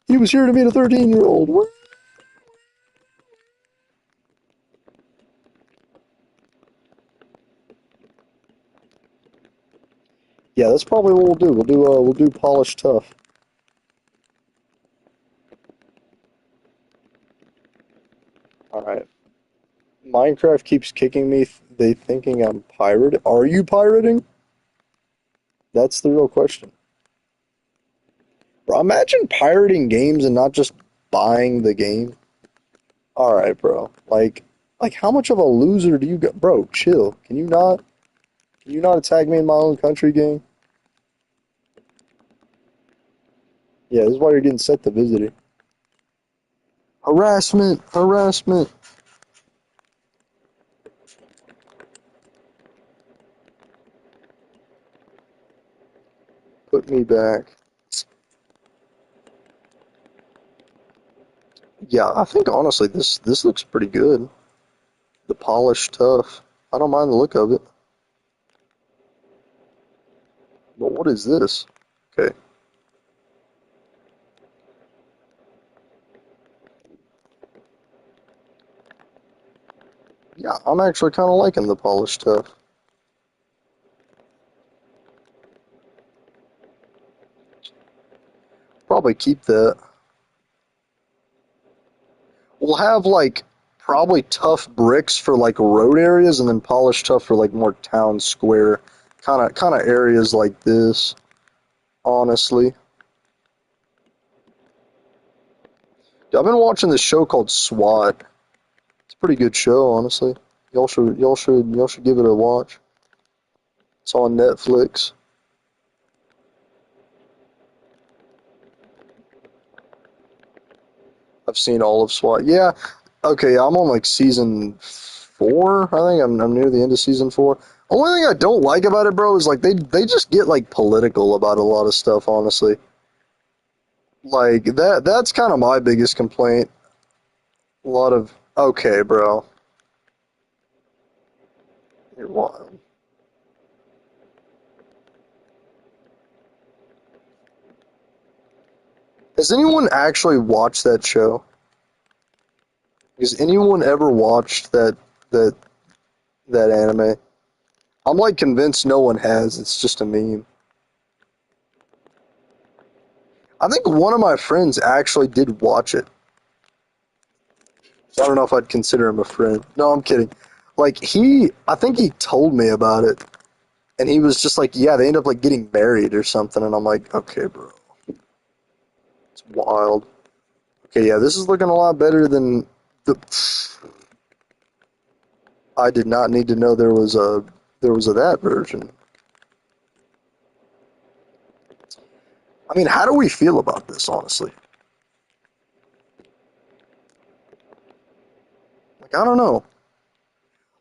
He was here to meet a 13-year-old. Yeah, that's probably what we'll do. We'll do polished tough. All right. Minecraft keeps kicking me. They thinking I'm pirating. Are you pirating? That's the real question. Bro, imagine pirating games and not just buying the game. All right, bro. Like how much of a loser do you get, bro? Chill. Can you not? Can you not attack me in my own country, gang? Yeah, this is why you're getting set to visiting. Harassment, harassment. Put me back. Yeah, I think honestly this looks pretty good. The polished tough. I don't mind the look of it. But what is this? Okay. Yeah, I'm actually kind of liking the polished tough. Probably keep that. We'll have like probably tough bricks for like road areas and then polished tough for like more town square kind of areas like this, honestly. I've been watching this show called SWAT. It's a pretty good show, honestly. Y'all should give it a watch. It's on Netflix. I've seen all of SWAT. Yeah, okay, I'm on like season 4. I think I'm near the end of season 4. Only thing I don't like about it, bro, is like they just get like political about a lot of stuff, honestly. Like that's kind of my biggest complaint. A lot of okay, bro. You're wild. Has anyone actually watched that show? Has anyone ever watched that that anime? I'm like convinced no one has. It's just a meme. I think one of my friends actually did watch it. I don't know if I'd consider him a friend. No, I'm kidding. Like I think he told me about it, and he was just like, "Yeah, they end up like getting married or something," and I'm like, "Okay, bro, it's wild." Okay, yeah, this is looking a lot better than the. I did not need to know there was a that version. I mean, how do we feel about this, honestly? Like, I don't know.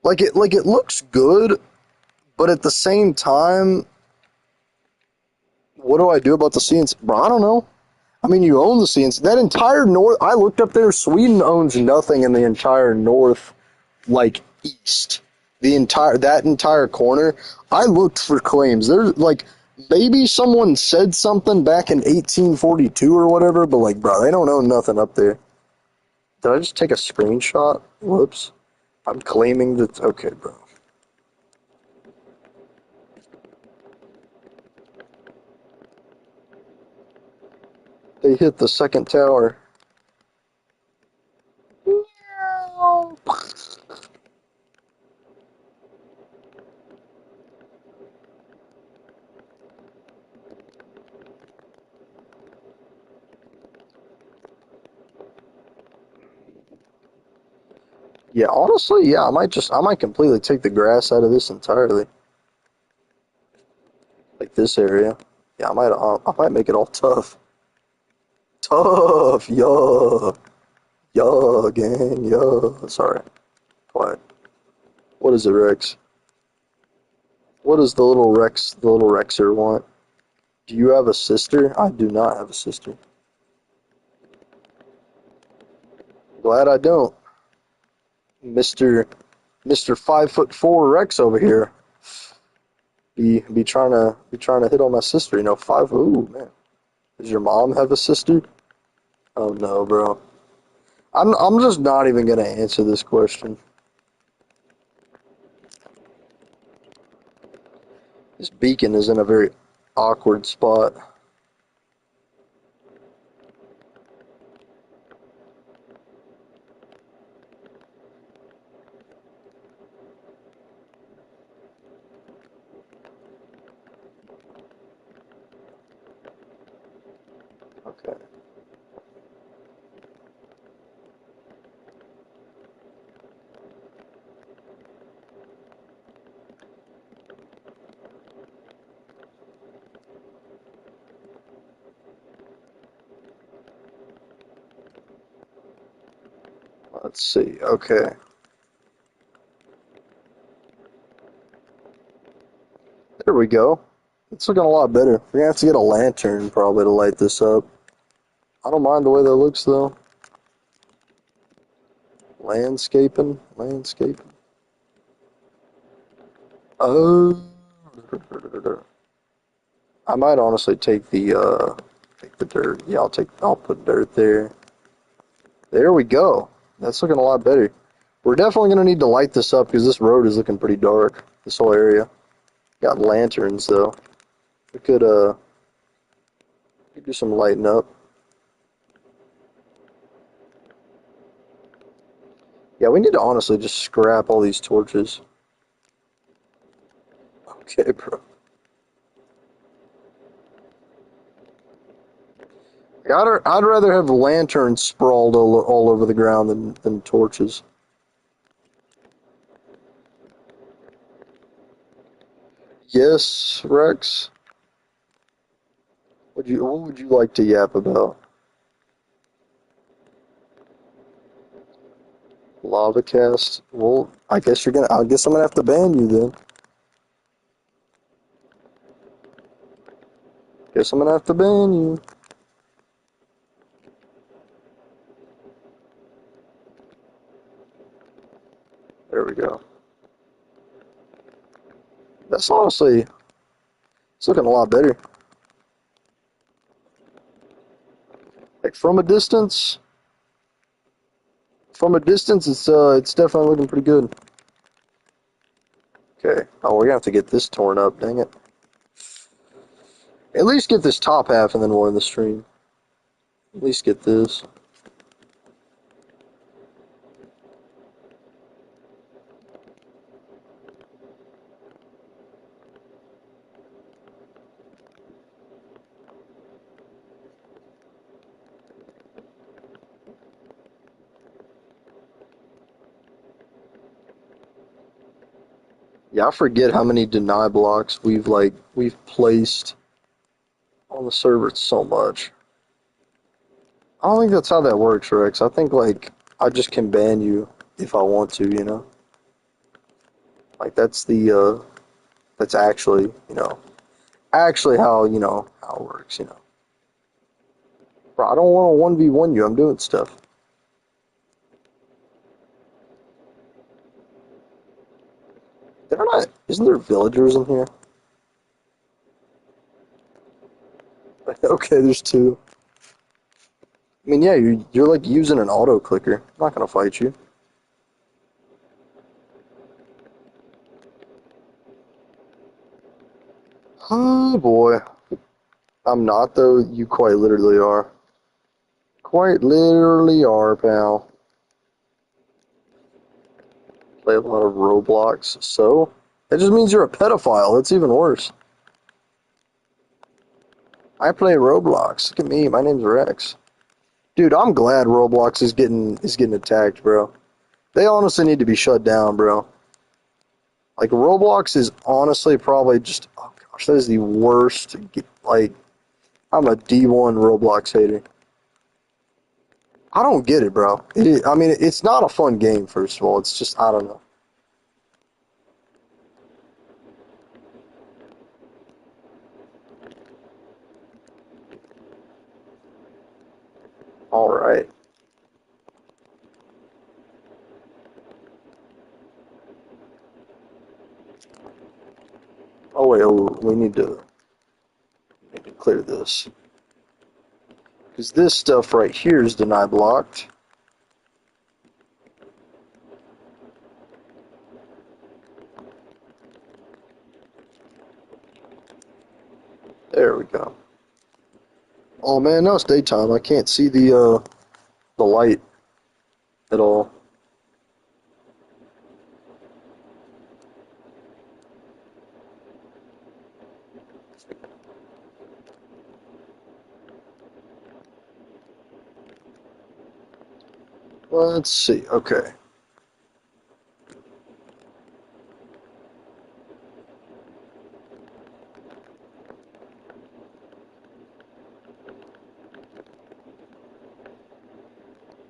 Like it looks good, but at the same time, what do I do about the CNC? Bro, I don't know. I mean, you own the CNC. That entire north. I looked up there. Sweden owns nothing in the entire north, like east. That entire corner. I looked for claims. There's like maybe someone said something back in 1842 or whatever, but like, bro, they don't own nothing up there. Did I just take a screenshot? Whoops. I'm claiming that. Okay, bro. They hit the second tower. Yeah, honestly, yeah, I might completely take the grass out of this entirely. Like this area. Yeah, I might make it all tough. Tough, yeah, yeah, gang, yeah. Sorry, quiet. What is it, Rex? What does the little Rexer want? Do you have a sister? I do not have a sister. Glad I don't. Mister 5'4" Rex over here. Be trying to hit on my sister. You know, five. Ooh man. Does your mom have a sister? Oh no, bro. I'm just not even gonna answer this question. This beacon is in a very awkward spot. Okay. Let's see. Okay. There we go. It's looking a lot better. We're gonna have to get a lantern probably to light this up. I don't mind the way that looks though. Landscaping, landscaping. Oh, I might honestly take the dirt. Yeah, I'll put dirt there. There we go. That's looking a lot better. We're definitely gonna need to light this up because this road is looking pretty dark. This whole area. Got lanterns though. We could do some lighting up. Yeah, we need to honestly just scrap all these torches. Okay, bro. I'd rather have lanterns sprawled all over the ground than torches. Yes, Rex. What would you like to yap about? Lava cast? Well, I guess I'm gonna have to ban you then. Guess I'm gonna have to ban you. There we go. That's honestly, it's looking a lot better. Like from a distance, it's definitely looking pretty good. Okay. Oh, we're gonna have to get this torn up. Dang it. At least get this top half, and then we'll end the stream. At least get this. Yeah, I forget how many deny blocks we've placed on the server. It's so much. I don't think that's how that works, Rex. I think like I just can ban you if I want to, you know. Like that's actually, actually how, how it works, you know. Bro, I don't want to 1v1 you. I'm doing stuff. They're not, isn't there villagers in here? Okay, there's two. I mean, yeah, you're like using an auto clicker. I'm not gonna fight you. Oh boy. I'm not though. You quite literally are. Quite literally are, pal. Play a lot of Roblox. So? That just means you're a pedophile. That's even worse. I play Roblox. Look at me. My name's Rex. Dude, I'm glad Roblox is getting attacked, bro. They honestly need to be shut down, bro. Like, Roblox is honestly probably just, oh gosh, that is the worst. Like, I'm a D1 Roblox hater. I don't get it, bro. I mean, it's not a fun game, first of all. It's just, I don't know. All right. Oh, wait, oh, we need to clear this. Because this stuff right here is deny blocked. There we go. Oh man, now it's daytime. I can't see the light at all. Let's see. Okay.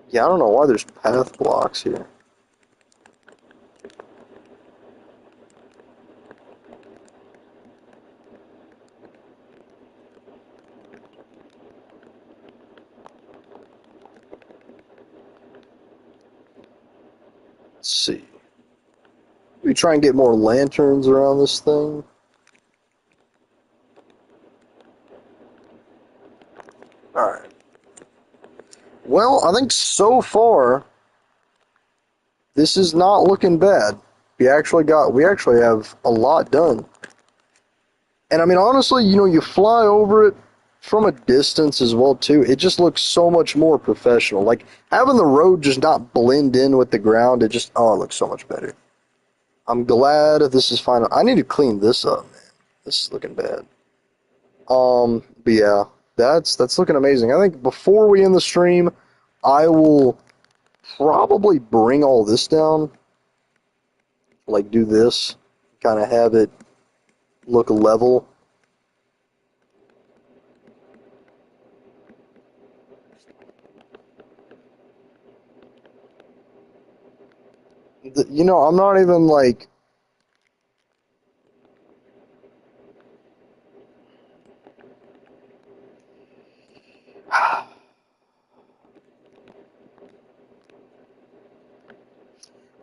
Yeah, I don't know why there's path blocks here. Let's see. We try and get more lanterns around this thing. Alright. Well, I think so far this is not looking bad. We actually have a lot done. And I mean honestly, you fly over it from a distance as well too. It just looks so much more professional. Like having the road just not blend in with the ground, it looks so much better. I'm glad this is final. I need to clean this up, man. This is looking bad. But yeah, that's looking amazing. I think before we end the stream, I will probably bring all this down. Like do this, kind of have it look level. I'm not even like.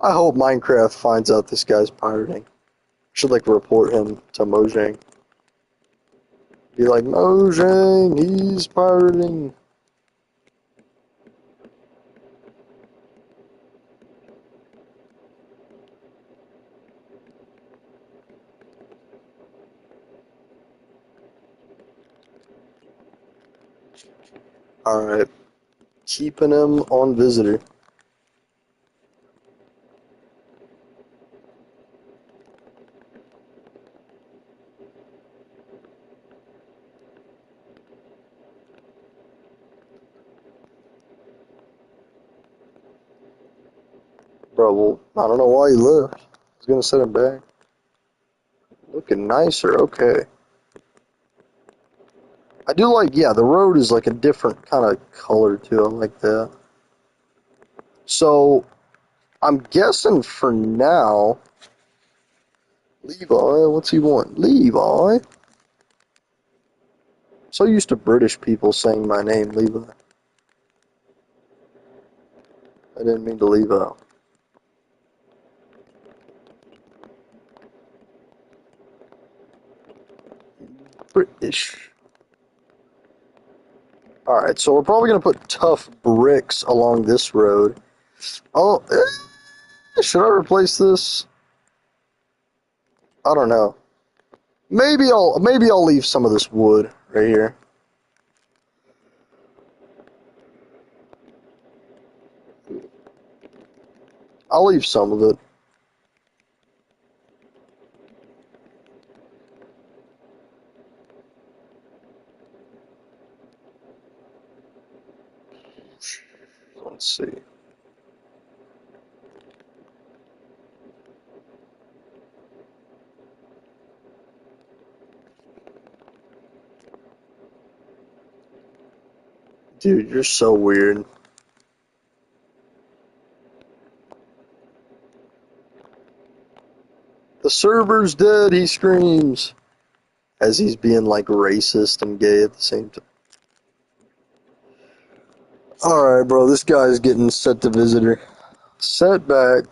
I hope Minecraft finds out this guy's pirating. Should like report him to Mojang. Be like, Mojang, he's pirating. Alright. Keeping him on visitor. Bro, well, I don't know why he left. I was gonna send him back. Looking nicer, okay. I do like, yeah, the road is like a different kind of color too. I like that. So, I'm guessing for now, Levi, what's he want? Levi? So used to British people saying my name, Levi. I didn't mean to leave out. British. Alright, so we're probably going to put tough bricks along this road. Oh, should I replace this? I don't know. Maybe I'll leave some of this wood right here. I'll leave some of it. Let's see. Dude, you're so weird. The server's dead, he screams. As he's being like racist and gay at the same time. Alright, bro, this guy's getting set to visitor. Set back.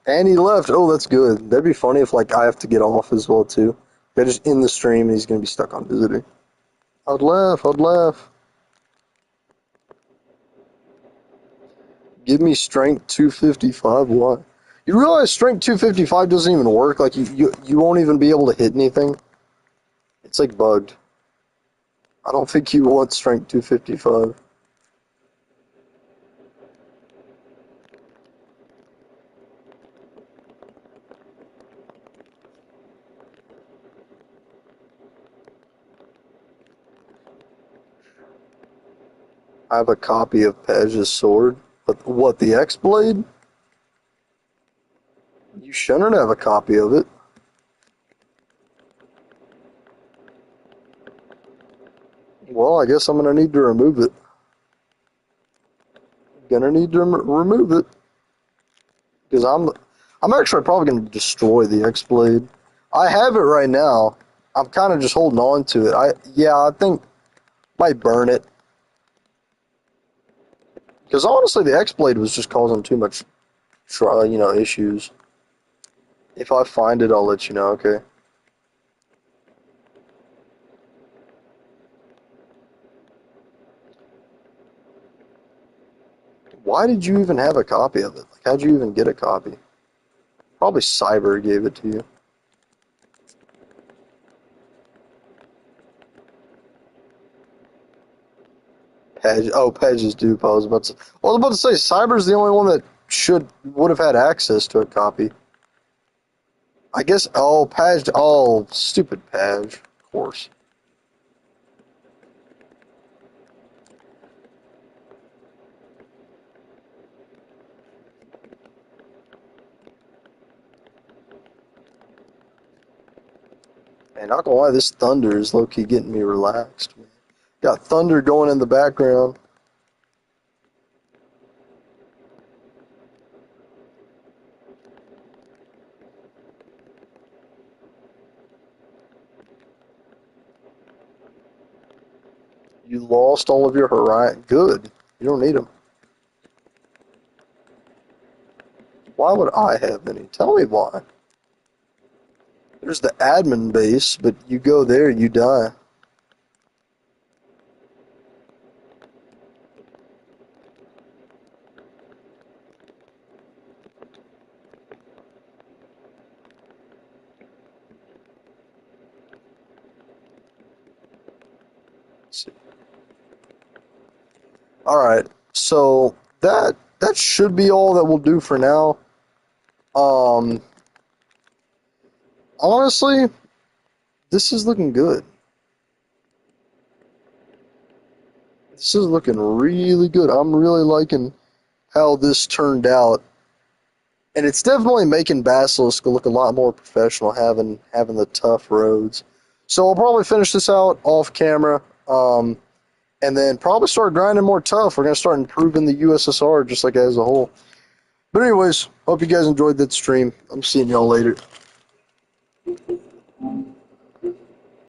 And he left. Oh, that's good. That'd be funny if like I have to get off as well too. They're just in the stream and he's gonna be stuck on visitor. I'd laugh, I'd laugh. Give me strength 255. Why? You realize strength 255 doesn't even work? Like you won't even be able to hit anything? It's like bugged. I don't think you want strength 255. I have a copy of Pej's sword. But what, the X-Blade? You shouldn't have a copy of it. Well, I guess I'm gonna need to remove it. Gonna need to remove it. Because I'm actually probably gonna destroy the X-Blade. I have it right now. I'm kind of just holding on to it. I think might burn it. Because honestly, the X-Blade was just causing too much, issues. If I find it, I'll let you know, okay? Why did you even have a copy of it? Like, how'd you even get a copy? Probably Cyber gave it to you. Pej is dupe. I was about to say Cyber's the only one that would have had access to a copy. I guess. Oh, Pej. Oh, stupid Pej. Of course. Man, not gonna lie, this thunder is low key getting me relaxed. Man. Got thunder going in the background. You lost all of your Horizon. Good. You don't need them. Why would I have any? Tell me why. There's the admin base, but you go there, you die. Alright, so that should be all that we'll do for now. Honestly, this is looking good. This is looking really good. I'm really liking how this turned out. And it's definitely making Basilisk look a lot more professional, having the tough roads. So I'll probably finish this out off camera, and then probably start grinding more tough. We're gonna start improving the USSR just like as a whole. But anyways, hope you guys enjoyed that stream. I'm seeing y'all later.